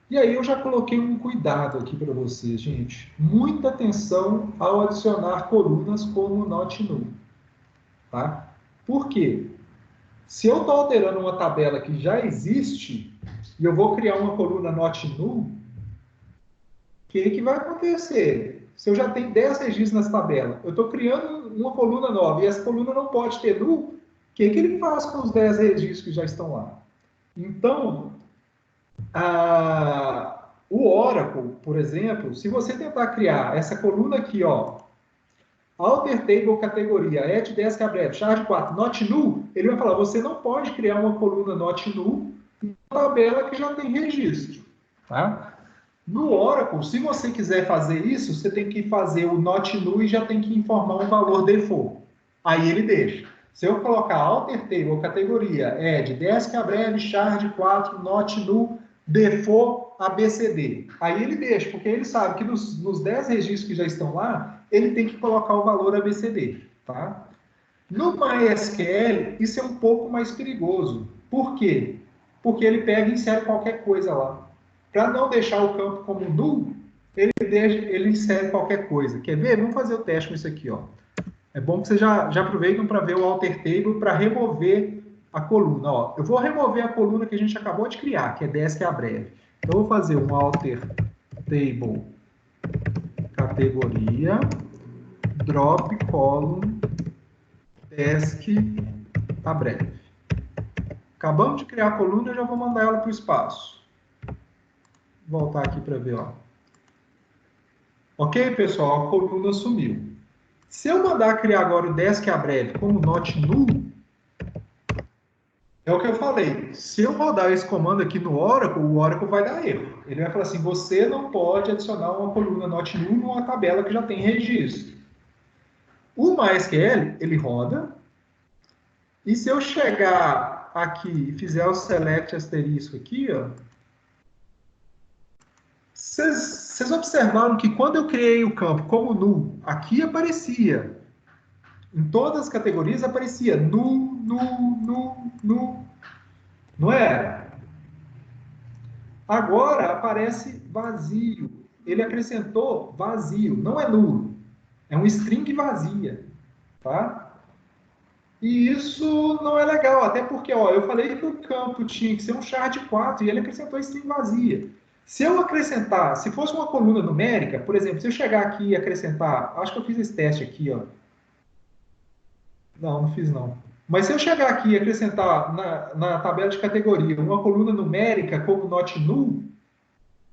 A: E aí eu já coloquei um cuidado aqui para vocês, gente. Muita atenção ao adicionar colunas como not null, tá? Por quê? Se eu estou alterando uma tabela que já existe e eu vou criar uma coluna not null, o que vai acontecer? Se eu já tenho 10 registros nessa tabela, eu estou criando uma coluna nova e essa coluna não pode ter null, o que ele faz com os 10 registros que já estão lá? Então, o Oracle, por exemplo, se você tentar criar essa coluna aqui, ó, alter table categoria, add desk abreve, char4, not null, ele vai falar, você não pode criar uma coluna not null em uma tabela que já tem registro, tá? No Oracle, se você quiser fazer isso, você tem que fazer o not null e já tem que informar um valor default. Aí ele deixa. Se eu colocar alter table categoria, add desk abreve, char4, not null, default ABCD. Aí ele deixa, porque ele sabe que nos 10 registros que já estão lá, ele tem que colocar o valor ABCD, tá? No MySQL, isso é um pouco mais perigoso. Por quê? Porque ele pega e insere qualquer coisa lá. Para não deixar o campo como null, ele insere qualquer coisa. Quer ver? Vamos fazer o teste com isso aqui, ó. É bom que vocês já aproveitem para ver o alter table para remover a coluna. Ó, eu vou remover a coluna que a gente acabou de criar, que é desk abreve. Então, eu vou fazer um alter table categoria drop column desk abreve. Acabamos de criar a coluna, eu já vou mandar ela para o espaço. Vou voltar aqui para ver, ó. Ok, pessoal? A coluna sumiu. Se eu mandar criar agora o desk abreve como not null, é o que eu falei. Se eu rodar esse comando aqui no Oracle, o Oracle vai dar erro. Ele vai falar assim, você não pode adicionar uma coluna not null numa tabela que já tem registro. O MySQL, ele roda. E se eu chegar aqui e fizer o select asterisco aqui, ó, vocês observaram que quando eu criei o campo como null, aqui aparecia. Em todas as categorias aparecia null, null, null, null. Não é? Agora aparece vazio. Ele acrescentou vazio. Não é null. É um string vazia. Tá? E isso não é legal. Até porque, ó, eu falei que o campo tinha que ser um char4 e ele acrescentou string vazia. Se eu acrescentar, se fosse uma coluna numérica, por exemplo, se eu chegar aqui e acrescentar, acho que eu fiz esse teste aqui, ó. Não fiz não. Mas se eu chegar aqui e acrescentar na tabela de categoria uma coluna numérica como not null,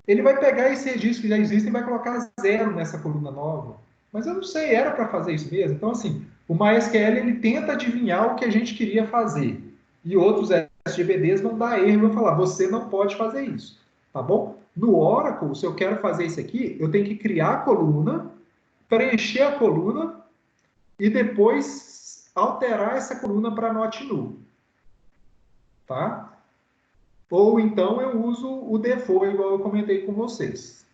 A: ele vai pegar esse registro que já existe e vai colocar 0 nessa coluna nova. Mas eu não sei, era para fazer isso mesmo? Então, assim, o MySQL ele tenta adivinhar o que a gente queria fazer. E outros SGBDs vão dar erro e vão falar, você não pode fazer isso. Tá bom? No Oracle, se eu quero fazer isso aqui, eu tenho que criar a coluna, preencher a coluna e depois alterar essa coluna para not null. Tá? Ou então eu uso o default, igual eu comentei com vocês.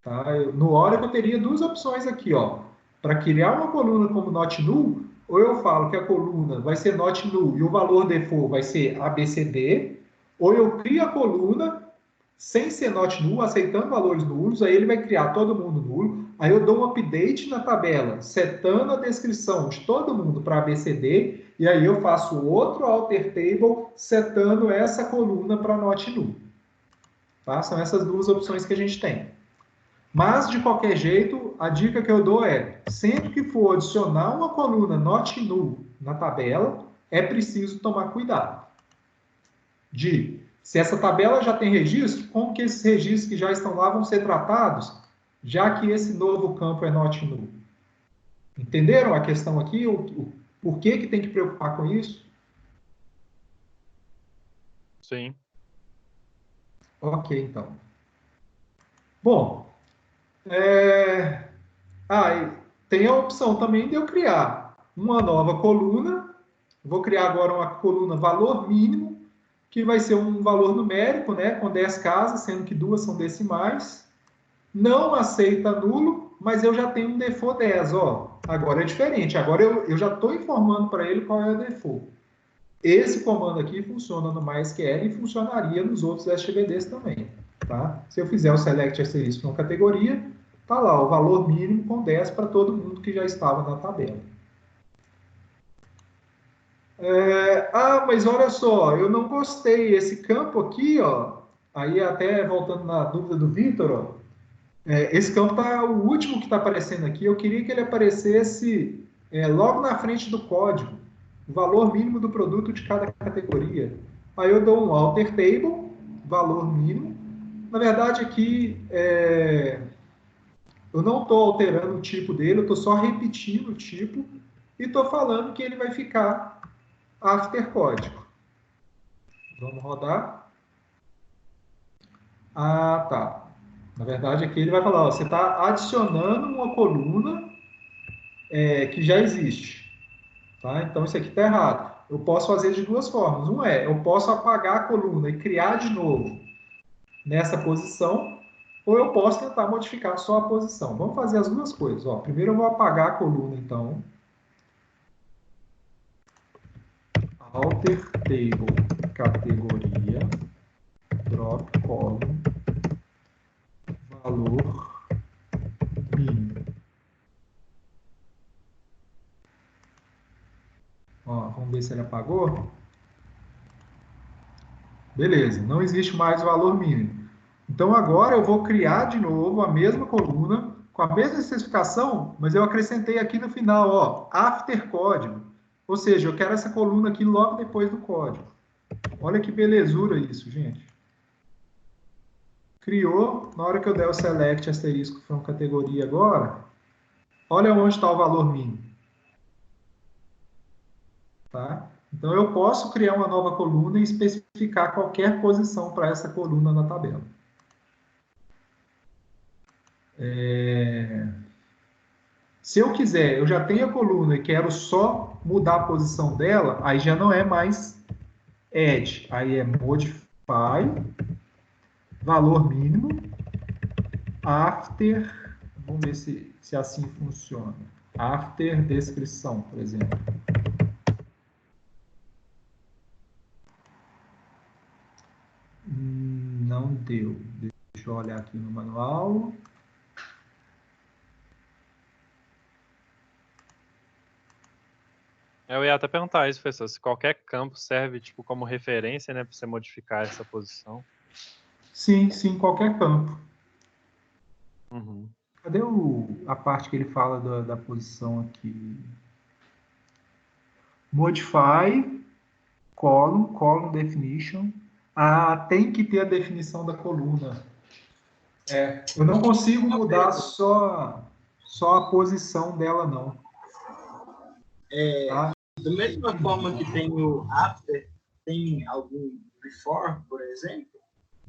A: Tá? No Oracle eu teria duas opções aqui, ó. Para criar uma coluna como not null, ou eu falo que a coluna vai ser not null e o valor default vai ser ABCD, ou eu crio a coluna sem ser not null, aceitando valores nulos, aí ele vai criar todo mundo nulo, aí eu dou um update na tabela, setando a descrição de todo mundo para ABCD, e aí eu faço outro alter table, setando essa coluna para not null. Tá? São essas duas opções que a gente tem. Mas, de qualquer jeito, a dica que eu dou é, sempre que for adicionar uma coluna not null na tabela, é preciso tomar cuidado. Se essa tabela já tem registro, como que esses registros que já estão lá vão ser tratados, já que esse novo campo é not null? Entenderam a questão aqui? Por que tem que preocupar com isso?
C: Sim.
A: Ok, então. Bom, tem a opção também de eu criar uma nova coluna. Vou criar agora uma coluna valor mínimo, que vai ser um valor numérico, né, com 10 casas, sendo que 2 são decimais. Não aceita nulo, mas eu já tenho um default 10. Ó. Agora é diferente. Agora eu já estou informando para ele qual é o default. Esse comando aqui funciona no MySQL e funcionaria nos outros SGBDs também. Tá? Se eu fizer o select asterisco na categoria, tá lá o valor mínimo com 10 para todo mundo que já estava na tabela. Mas olha só, eu não gostei. Esse campo aqui, ó, aí até voltando na dúvida do Vitor, ó, esse campo tá o último que está aparecendo aqui. Eu queria que ele aparecesse logo na frente do código, o valor mínimo do produto de cada categoria. Aí eu dou um alter table, valor mínimo. Na verdade, aqui eu não estou alterando o tipo dele, eu estou só repetindo o tipo e estou falando que ele vai ficar after código. Vamos rodar. Ah, tá. Na verdade, aqui ele vai falar, ó, você está adicionando uma coluna que já existe. Tá? Então, isso aqui está errado. Eu posso fazer de duas formas. Um eu posso apagar a coluna e criar de novo nessa posição, ou eu posso tentar modificar só a posição. Vamos fazer as duas coisas. Ó, primeiro eu vou apagar a coluna, então. Alter table categoria drop column valor mínimo. Ó, vamos ver se ele apagou. Beleza, não existe mais o valor mínimo. Então agora eu vou criar de novo a mesma coluna com a mesma especificação, mas eu acrescentei aqui no final, ó, after código. Ou seja, eu quero essa coluna aqui logo depois do código. Olha que belezura isso, gente. Criou, na hora que eu der o select asterisco from categoria agora, olha onde está o valor mínimo. Tá? Então eu posso criar uma nova coluna e especificar qualquer posição para essa coluna na tabela. Se eu quiser, eu já tenho a coluna e quero só mudar a posição dela, aí já não é mais add, aí é modify, valor mínimo, after, vamos ver se assim funciona, after descrição, por exemplo. Não deu. Deixa eu olhar aqui no manual.
C: Eu ia até perguntar isso, professor, se qualquer campo serve tipo como referência, né, para você modificar essa posição.
A: Sim, qualquer campo.
C: Uhum.
A: Cadê a parte que ele fala da posição aqui? Modify, column definition. Tem que ter a definição da coluna. Eu não consigo mudar só a posição dela, não.
H: Tá? Da mesma forma que tem o after, tem algum before, por exemplo?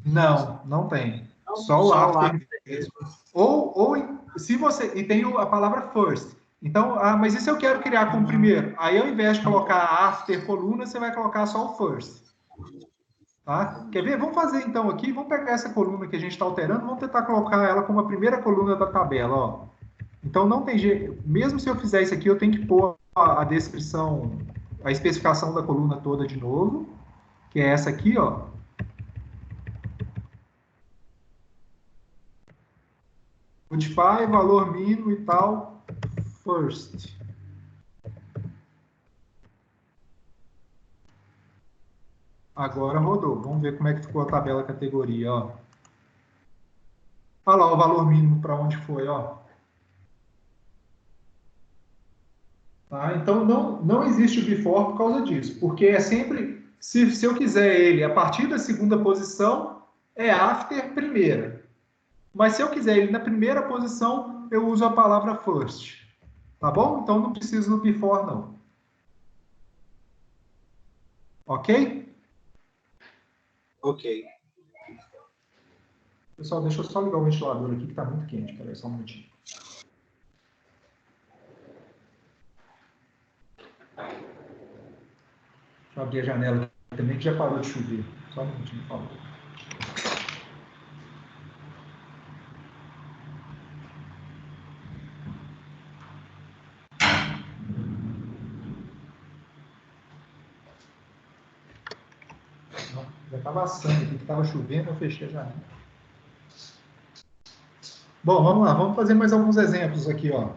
A: Não tem. Só o after. Ou se você... E tem a palavra first. Então, mas e se eu quero criar como primeiro? Aí, ao invés de colocar after coluna, você vai colocar só o first. Tá? Quer ver? Vamos fazer, então, aqui. Vamos pegar essa coluna que a gente está alterando. Vamos tentar colocar ela como a primeira coluna da tabela. Ó. Então, não tem jeito. Mesmo se eu fizer isso aqui, eu tenho que pôr a descrição, a especificação da coluna toda de novo. Que é essa aqui, ó. Modify, valor mínimo e tal, first. Agora rodou. Vamos ver como é que ficou a tabela categoria, ó. Olha lá o valor mínimo para onde foi, ó. Tá? Então, não existe o before por causa disso, porque é sempre se eu quiser ele a partir da segunda posição, é after primeira. Mas se eu quiser ele na primeira posição, eu uso a palavra first. Tá bom? Então não preciso do before, não. Ok?
H: Ok.
A: Pessoal, deixa eu só ligar o ventilador aqui, que está muito quente. Peraí, só um minutinho. Deixa eu abrir a janela aqui também, que já parou de chover. Só um minutinho, por favor. Não, já estava assando aqui, que estava chovendo, eu fechei a janela. Bom, vamos lá, vamos fazer mais alguns exemplos aqui, ó.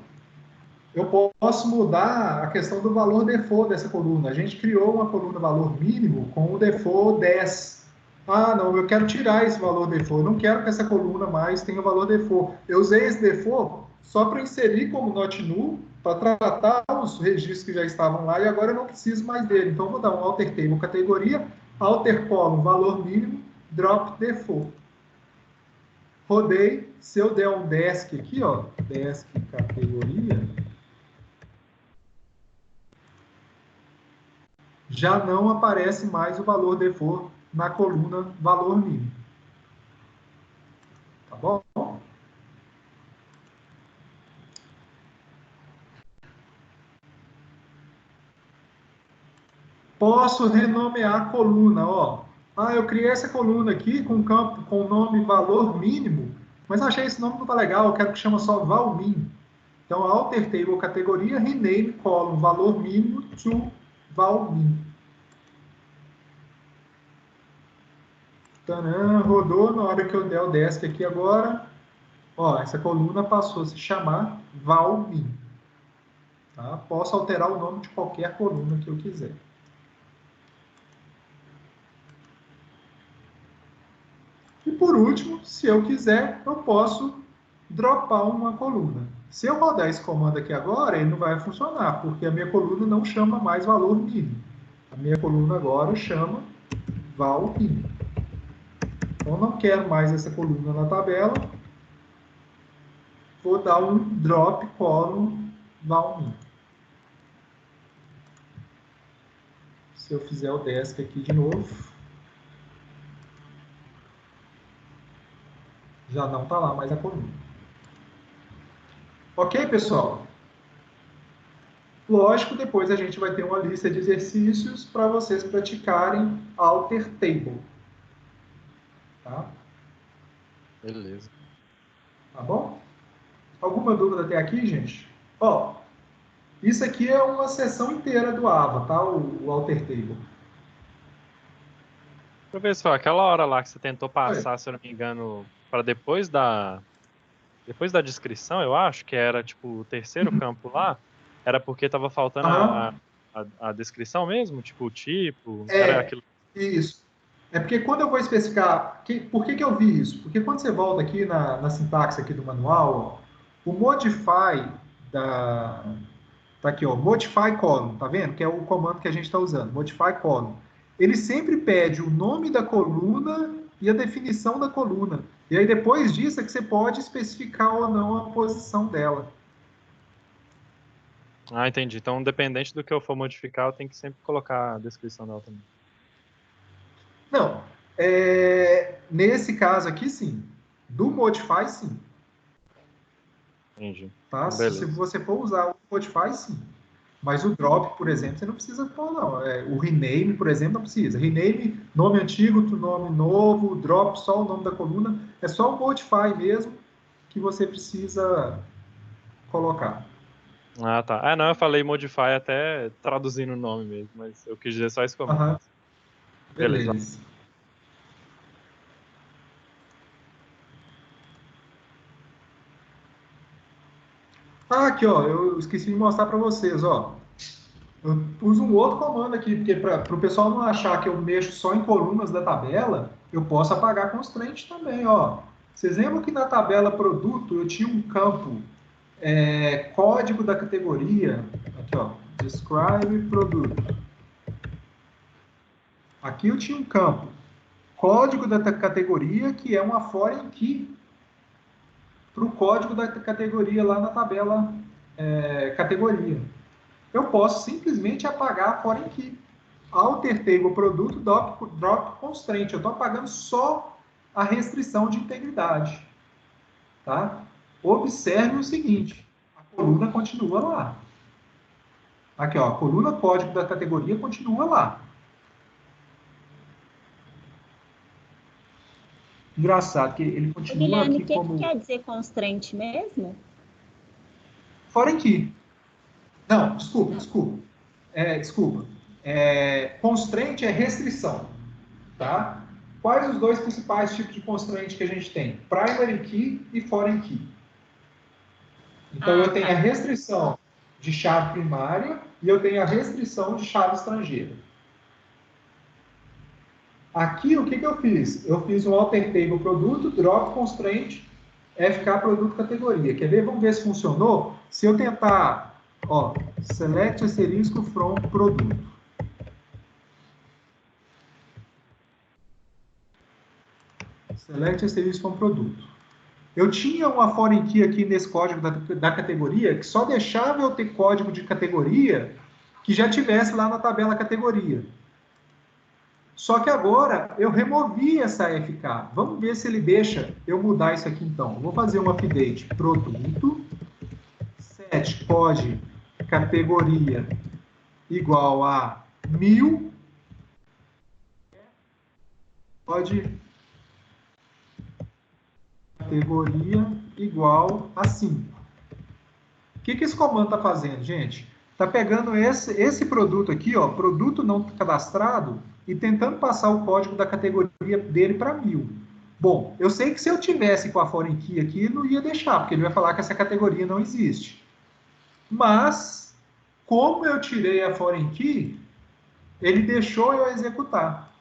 A: Eu posso mudar a questão do valor default dessa coluna. A gente criou uma coluna valor mínimo com o default 10. Ah, não, eu quero tirar esse valor default. Eu não quero que essa coluna mais tenha o valor default. Eu usei esse default só para inserir como not null, para tratar os registros que já estavam lá, e agora eu não preciso mais dele. Então, eu vou dar um alter table categoria, alter column valor mínimo, drop default. Rodei. Se eu der um desk aqui, ó, desk categoria, já não aparece mais o valor default na coluna valor mínimo. Tá bom? Posso renomear a coluna, ó. Ah, eu criei essa coluna aqui com campo com o nome valor mínimo, mas achei esse nome não tá legal, eu quero que chama só valmin. Então, alter table categoria, rename column valor mínimo to valmin. Tanã, rodou, na hora que eu der o desk aqui agora, ó, essa coluna passou a se chamar valmin. Tá? Posso alterar o nome de qualquer coluna que eu quiser. E por último, se eu quiser, eu posso dropar uma coluna. Se eu rodar esse comando aqui agora, ele não vai funcionar, porque a minha coluna não chama mais valor mínimo. A minha coluna agora chama val mínimo. Então, eu não quero mais essa coluna na tabela. Vou dar um drop column val mínimo. Se eu fizer o desk aqui de novo, já não está lá mais a coluna. Ok, pessoal? Lógico, depois a gente vai ter uma lista de exercícios para vocês praticarem alter table. Tá?
C: Beleza.
A: Tá bom? Alguma dúvida até aqui, gente? Ó, isso aqui é uma seção inteira do AVA, tá? O alter table.
C: Professor, aquela hora lá que você tentou passar, se eu não me engano, para depois da descrição, eu acho, que era tipo o terceiro campo lá, era porque estava faltando a descrição mesmo? Tipo, o tipo? Era aquilo.
A: Isso. É porque quando eu vou especificar... Por que eu vi isso? Porque quando você volta aqui na sintaxe aqui do manual, ó, o modify da... Tá aqui, ó, modify column, tá vendo? Que é o comando que a gente está usando, modify column. Ele sempre pede o nome da coluna e a definição da coluna. E aí, depois disso, é que você pode especificar ou não a posição dela.
C: Ah, entendi. Então, independente do que eu for modificar, eu tenho que sempre colocar a descrição dela também.
A: Não. Nesse caso aqui, sim. Do modify, sim.
C: Entendi.
A: Tá? Se você for usar o modify, sim. Mas o drop, por exemplo, você não precisa pôr, não. O rename, por exemplo, não precisa. Rename, nome antigo, nome novo, drop, só o nome da coluna. É só o modify mesmo que você precisa colocar.
C: Ah, tá. Ah, não, eu falei modify até traduzindo o nome mesmo, mas eu quis dizer só esse comando.
A: Beleza. Ah, aqui, ó, eu esqueci de mostrar para vocês, ó. Eu uso um outro comando aqui, porque para o pessoal não achar que eu mexo só em colunas da tabela, eu posso apagar constraint também, ó. Vocês lembram que na tabela produto eu tinha um campo código da categoria, aqui, ó, describe produto. Aqui eu tinha um campo, código da categoria, que é uma foreign key para o código da categoria lá na tabela categoria. Eu posso simplesmente apagar a foreign key. Alter table produto drop constraint. Eu estou apagando só a restrição de integridade. Tá? Observe o seguinte, a coluna continua lá. Aqui, ó, a coluna código da categoria continua lá. Engraçado que ele continua
D: Guilherme,
A: aqui como...
D: O que quer dizer constraint mesmo?
A: Foreign key. Não, desculpa. Constraint é restrição. Tá? Quais os dois principais tipos de constraint que a gente tem? Primary key e foreign key. Então, eu tenho a restrição de chave primária e eu tenho a restrição de chave estrangeira. Aqui, o que eu fiz? Eu fiz um alter table produto, drop constraint, FK produto categoria. Quer ver? Vamos ver se funcionou. Se eu tentar, ó, select asterisco from produto. Select asterisco from produto. Eu tinha uma foreign key aqui nesse código da categoria que só deixava eu ter código de categoria que já tivesse lá na tabela categoria. Só que agora eu removi essa FK. Vamos ver se ele deixa eu mudar isso aqui então. Vou fazer um update produto, set code categoria igual a 1000, code categoria igual a 5. O que esse comando está fazendo, gente? Está pegando esse produto aqui, ó, produto não cadastrado, e tentando passar o código da categoria dele para 1000. Bom, eu sei que se eu tivesse com a foreign key aqui, não ia deixar, porque ele vai falar que essa categoria não existe. Mas, como eu tirei a foreign key, ele deixou eu executar.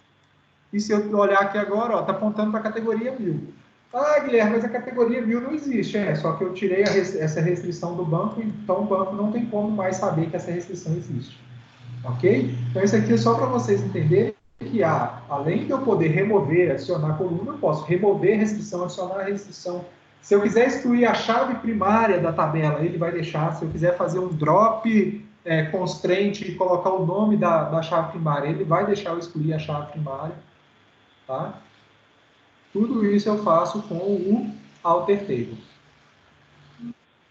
A: E se eu olhar aqui agora, está apontando para a categoria 1000. Ah, Guilherme, mas a categoria 1000 não existe. Só que eu tirei essa restrição do banco, então o banco não tem como mais saber que essa restrição existe. Ok? Então, isso aqui é só para vocês entenderem que, além de eu poder remover, adicionar coluna, eu posso remover restrição, adicionar restrição. Se eu quiser excluir a chave primária da tabela, ele vai deixar. Se eu quiser fazer um drop constraint e colocar o nome da chave primária, ele vai deixar eu excluir a chave primária. Tá? Tudo isso eu faço com o alter table.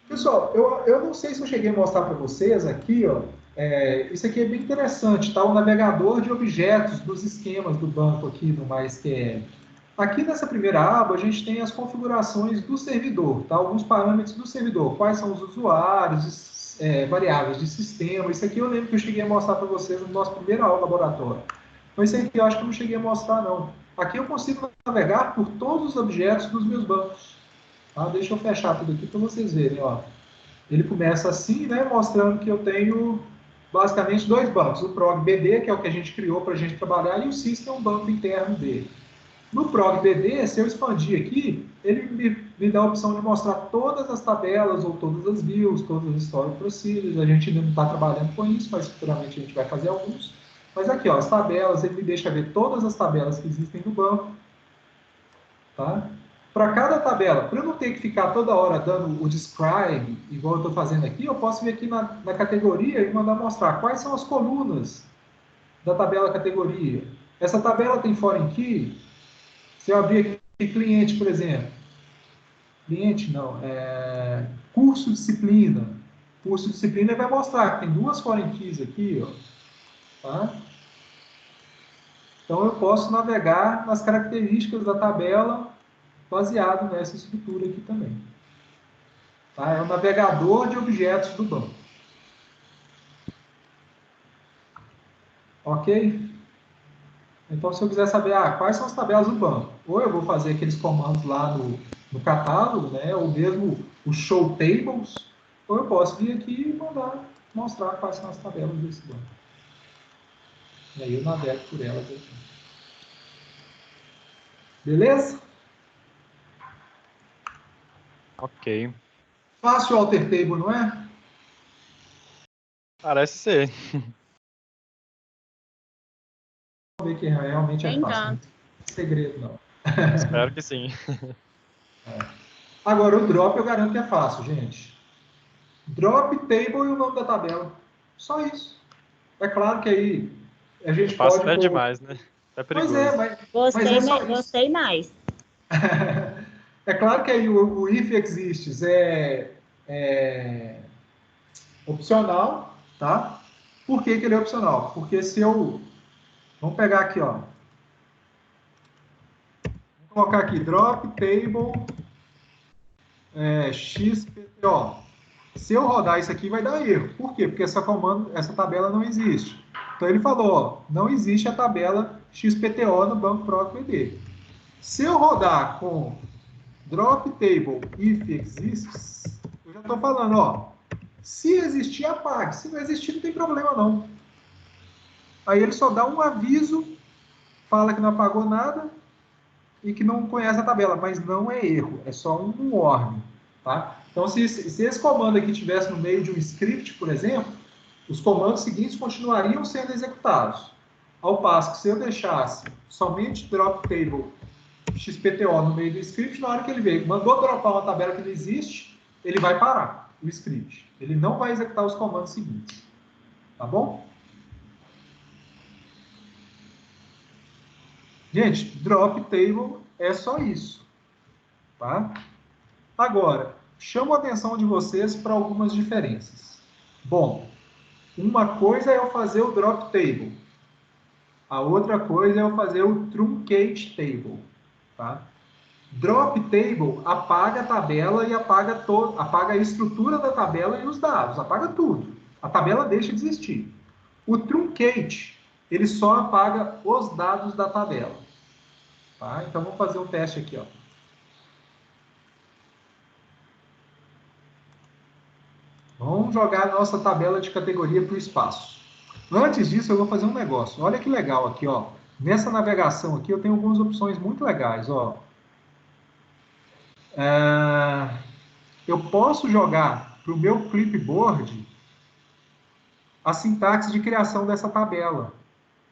A: Pessoal, eu não sei se eu cheguei a mostrar para vocês aqui, ó, isso aqui é bem interessante, tá? O navegador de objetos dos esquemas do banco aqui no MySQL. Aqui nessa primeira aba, a gente tem as configurações do servidor, tá? Alguns parâmetros do servidor, quais são os usuários, variáveis de sistema. Isso aqui eu lembro que eu cheguei a mostrar para vocês no nosso primeiro aula laboratório. Mas isso aqui eu acho que eu não cheguei a mostrar, não. Aqui eu consigo navegar por todos os objetos dos meus bancos. Tá? Deixa eu fechar tudo aqui para vocês verem. Ó. Ele começa assim, né, mostrando que eu tenho basicamente dois bancos. O ProgBD, que é o que a gente criou para a gente trabalhar, e o Sys, que é um banco interno dele. No ProgBD, se eu expandir aqui, ele me dá a opção de mostrar todas as tabelas, ou todas as views, todas as historic procedures. A gente ainda não está trabalhando com isso, mas futuramente a gente vai fazer alguns. Mas aqui, ó, as tabelas, ele me deixa ver todas as tabelas que existem no banco. Tá? Para cada tabela, para eu não ter que ficar toda hora dando o describe, igual eu estou fazendo aqui, eu posso vir aqui na categoria e mandar mostrar quais são as colunas da tabela categoria. Essa tabela tem foreign key. Se eu abrir aqui cliente, por exemplo. Cliente não, curso disciplina. Curso disciplina vai mostrar que tem duas foreign keys aqui, ó. Tá? Então, eu posso navegar nas características da tabela baseado nessa estrutura aqui também. Tá? É o navegador de objetos do banco. Ok? Então, se eu quiser saber quais são as tabelas do banco, ou eu vou fazer aqueles comandos lá no catálogo, né? Ou mesmo o show tables, ou eu posso vir aqui e mandar mostrar quais são as tabelas desse banco. E aí eu navego por elas aqui. Beleza?
C: Ok.
A: Fácil o alter table, não é?
C: Parece ser.
A: ver que realmente é fácil. Não tem segredo, não.
C: Espero que sim.
A: Agora, o drop eu garanto que é fácil, gente. Drop, table e o nome da tabela. Só isso. É claro que aí a gente
C: Fácil
A: pode...
C: é demais, né? É perigoso.
A: Pois é, mas é só isso.
D: Gostei mais.
A: É claro que aí o if exists é opcional, tá? Por que ele é opcional? Porque se eu... Vamos pegar aqui, ó. Vou colocar aqui drop table xpto. Se eu rodar isso aqui, vai dar erro. Por quê? Porque essa tabela não existe. Então ele falou, ó, não existe a tabela xpto no banco PROC-BD. Se eu rodar com drop table if exists, eu já estou falando, ó, se existir, apague. Se não existir, não tem problema não. Aí ele só dá um aviso, fala que não apagou nada e que não conhece a tabela, mas não é erro, é só um warning, tá? Então, se esse comando aqui estivesse no meio de um script, por exemplo, os comandos seguintes continuariam sendo executados. Ao passo que se eu deixasse somente drop table xpto no meio do script, na hora que ele veio, mandou dropar uma tabela que não existe, ele vai parar o script. Ele não vai executar os comandos seguintes. Tá bom? Gente, drop table é só isso. Tá? Agora, chamo a atenção de vocês para algumas diferenças. Bom, uma coisa é eu fazer o drop table. A outra coisa é eu fazer o truncate table. Tá? Drop table apaga a tabela e apaga a estrutura da tabela e os dados, apaga tudo. A tabela deixa de existir. O truncate, ele só apaga os dados da tabela. Tá? Então, vamos fazer um teste aqui. Ó. Vamos jogar a nossa tabela de categoria para o espaço. Antes disso, eu vou fazer um negócio. Olha que legal aqui. Ó. Nessa navegação aqui, eu tenho algumas opções muito legais. Ó. Eu posso jogar para o meu clipboard a sintaxe de criação dessa tabela.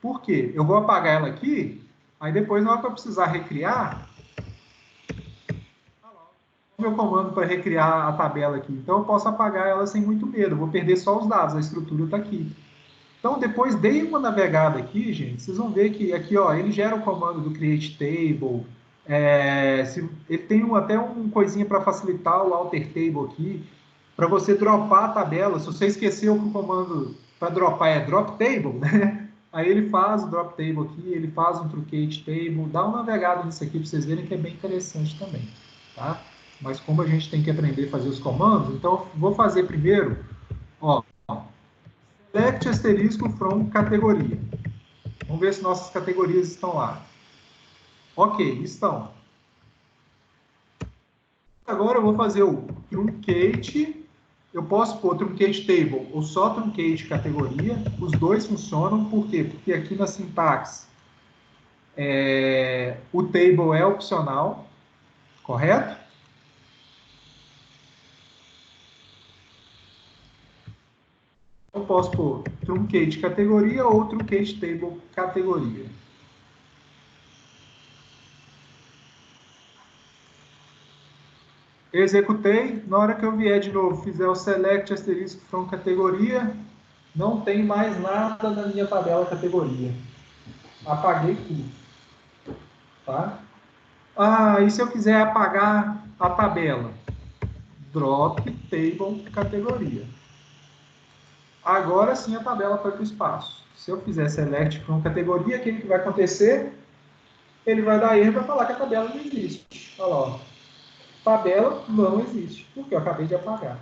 A: Por quê? Eu vou apagar ela aqui, aí depois, na hora que eu precisar recriar, o meu comando para recriar a tabela aqui. Então, eu posso apagar ela sem muito medo. Eu vou perder só os dados, a estrutura está aqui. Então, depois, dei uma navegada aqui, gente, vocês vão ver que aqui, ó, ele gera o comando do create table. Ele tem até uma coisinha para facilitar o alter table aqui, para você dropar a tabela. Se você esqueceu que o comando para dropar é drop table, né? Aí ele faz o drop table aqui, ele faz um truncate table. Dá uma navegada nisso aqui para vocês verem que é bem interessante também, tá? Mas como a gente tem que aprender a fazer os comandos, então vou fazer primeiro, ó, select asterisco from categoria. Vamos ver se nossas categorias estão lá. Ok, estão. Agora eu vou fazer o truncate. Eu posso pôr truncate table ou só truncate categoria. Os dois funcionam. Por quê? Porque aqui na sintaxe o table é opcional. Correto? Eu posso pôr truncate categoria ou truncate table categoria. Executei. Na hora que eu vier de novo, fizer o select asterisco from categoria, não tem mais nada na minha tabela categoria. Apaguei tudo. Tá? E se eu quiser apagar a tabela? Drop table categoria. Agora sim a tabela foi para o espaço. Se eu fizer select from categoria, o que vai acontecer? Ele vai dar erro para falar que a tabela não existe. Olha lá, ó. Tabela não existe, porque eu acabei de apagar.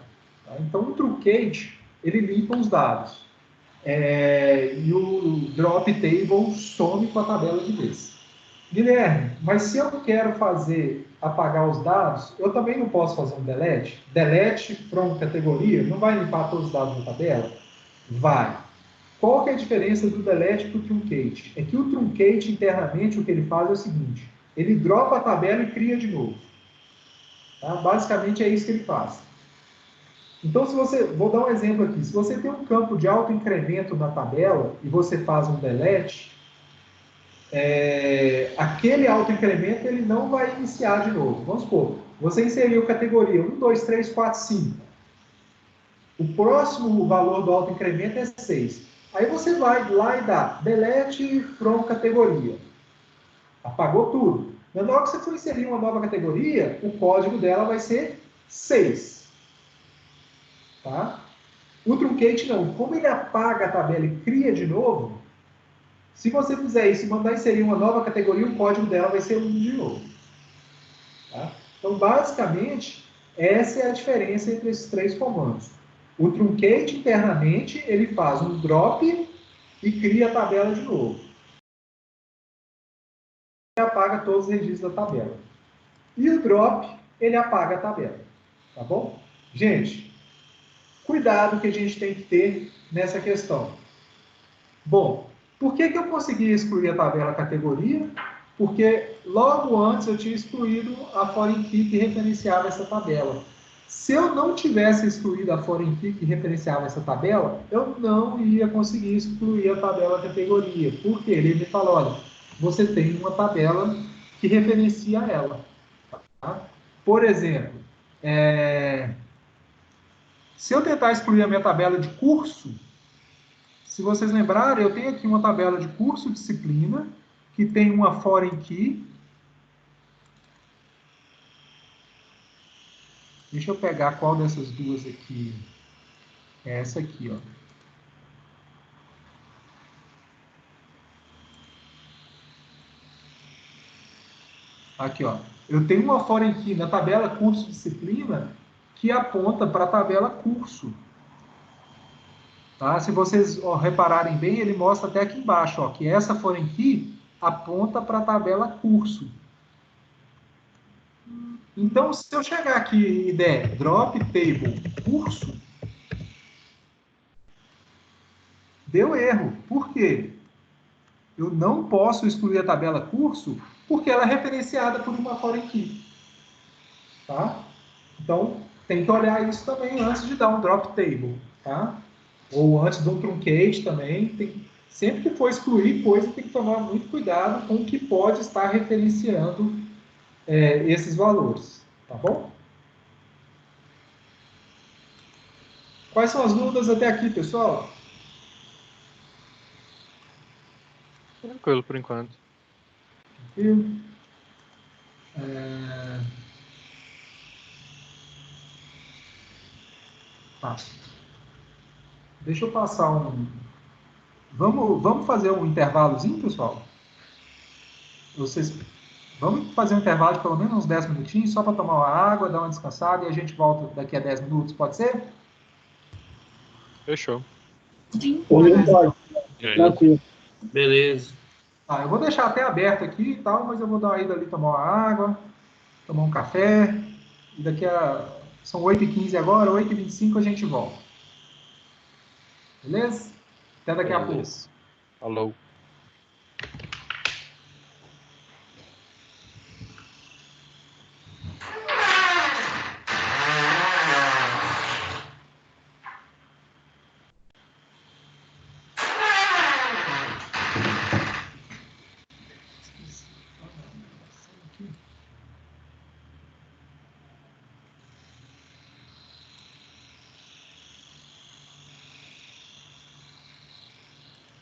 A: Tá? Então, o truncate, ele limpa os dados. E o drop table some com a tabela de vez. Guilherme, mas se eu quero apagar os dados, eu também não posso fazer um delete? Delete from categoria não vai limpar todos os dados da tabela? Vai. Qual que é a diferença do delete para o truncate? É que o truncate, internamente, o que ele faz é o seguinte, ele dropa a tabela e cria de novo. Tá? Basicamente é isso que ele faz. Então, vou dar um exemplo aqui. Se você tem um campo de alto incremento na tabela e você faz um delete, aquele autoincremento ele não vai iniciar de novo. Vamos supor, você inseriu categoria 1, 2, 3, 4, 5. O próximo valor do autoincremento é 6. Aí você vai lá e dá delete from categoria. Apagou tudo. Na hora que você for inserir uma nova categoria, o código dela vai ser 6. Tá? O truncate não. Como ele apaga a tabela e cria de novo, se você fizer isso e mandar inserir uma nova categoria, o código dela vai ser 1 de novo. Tá? Então, basicamente, essa é a diferença entre esses 3 comandos. O truncate, internamente, ele faz um drop e cria a tabela de novo. Ele apaga todos os registros da tabela. E o drop, ele apaga a tabela. Tá bom? Gente, cuidado que a gente tem que ter nessa questão. Bom, por que eu consegui excluir a tabela categoria? Porque logo antes eu tinha excluído a foreign key que referenciava essa tabela. Se eu não tivesse excluído a foreign key que referenciava essa tabela, eu não ia conseguir excluir a tabela categoria. Por quê? Ele me falou, olha, você tem uma tabela que referencia ela. Tá? Por exemplo, se eu tentar excluir a minha tabela de curso, se vocês lembrarem, eu tenho aqui uma tabela de curso disciplina, que tem uma foreign key. Deixa eu pegar qual dessas duas aqui. É essa aqui, ó. Aqui, ó. Eu tenho uma foreign key na tabela curso disciplina que aponta para a tabela curso. Tá? Se vocês repararem bem, ele mostra até aqui embaixo, ó, que essa foreign key aponta para a tabela curso. Então, se eu chegar aqui e der drop table curso, deu erro. Por quê? Eu não posso excluir a tabela curso porque ela é referenciada por uma foreign key. Tá? Então, tem que olhar isso também antes de dar um drop table. Tá? Ou antes de um truncate também. Sempre que for excluir coisa, tem que tomar muito cuidado com o que pode estar referenciando esses valores. Tá bom? Quais são as dúvidas até aqui, pessoal?
C: Tranquilo por enquanto.
A: Tranquilo. Tá. Deixa eu passar um... Vamos fazer um intervalozinho, pessoal? Vamos fazer um intervalo de pelo menos uns 10 minutinhos, só para tomar uma água, dar uma descansada e a gente volta daqui a 10 minutos, pode ser?
C: Fechou.
B: Sim.
E: Tranquilo. Beleza.
A: Eu vou deixar até aberto aqui e tal, mas eu vou dar uma ida ali tomar uma água, tomar um café, e são 8h15 agora, 8h25 a gente volta. Beleza? Até daqui a pouco.
C: Falou.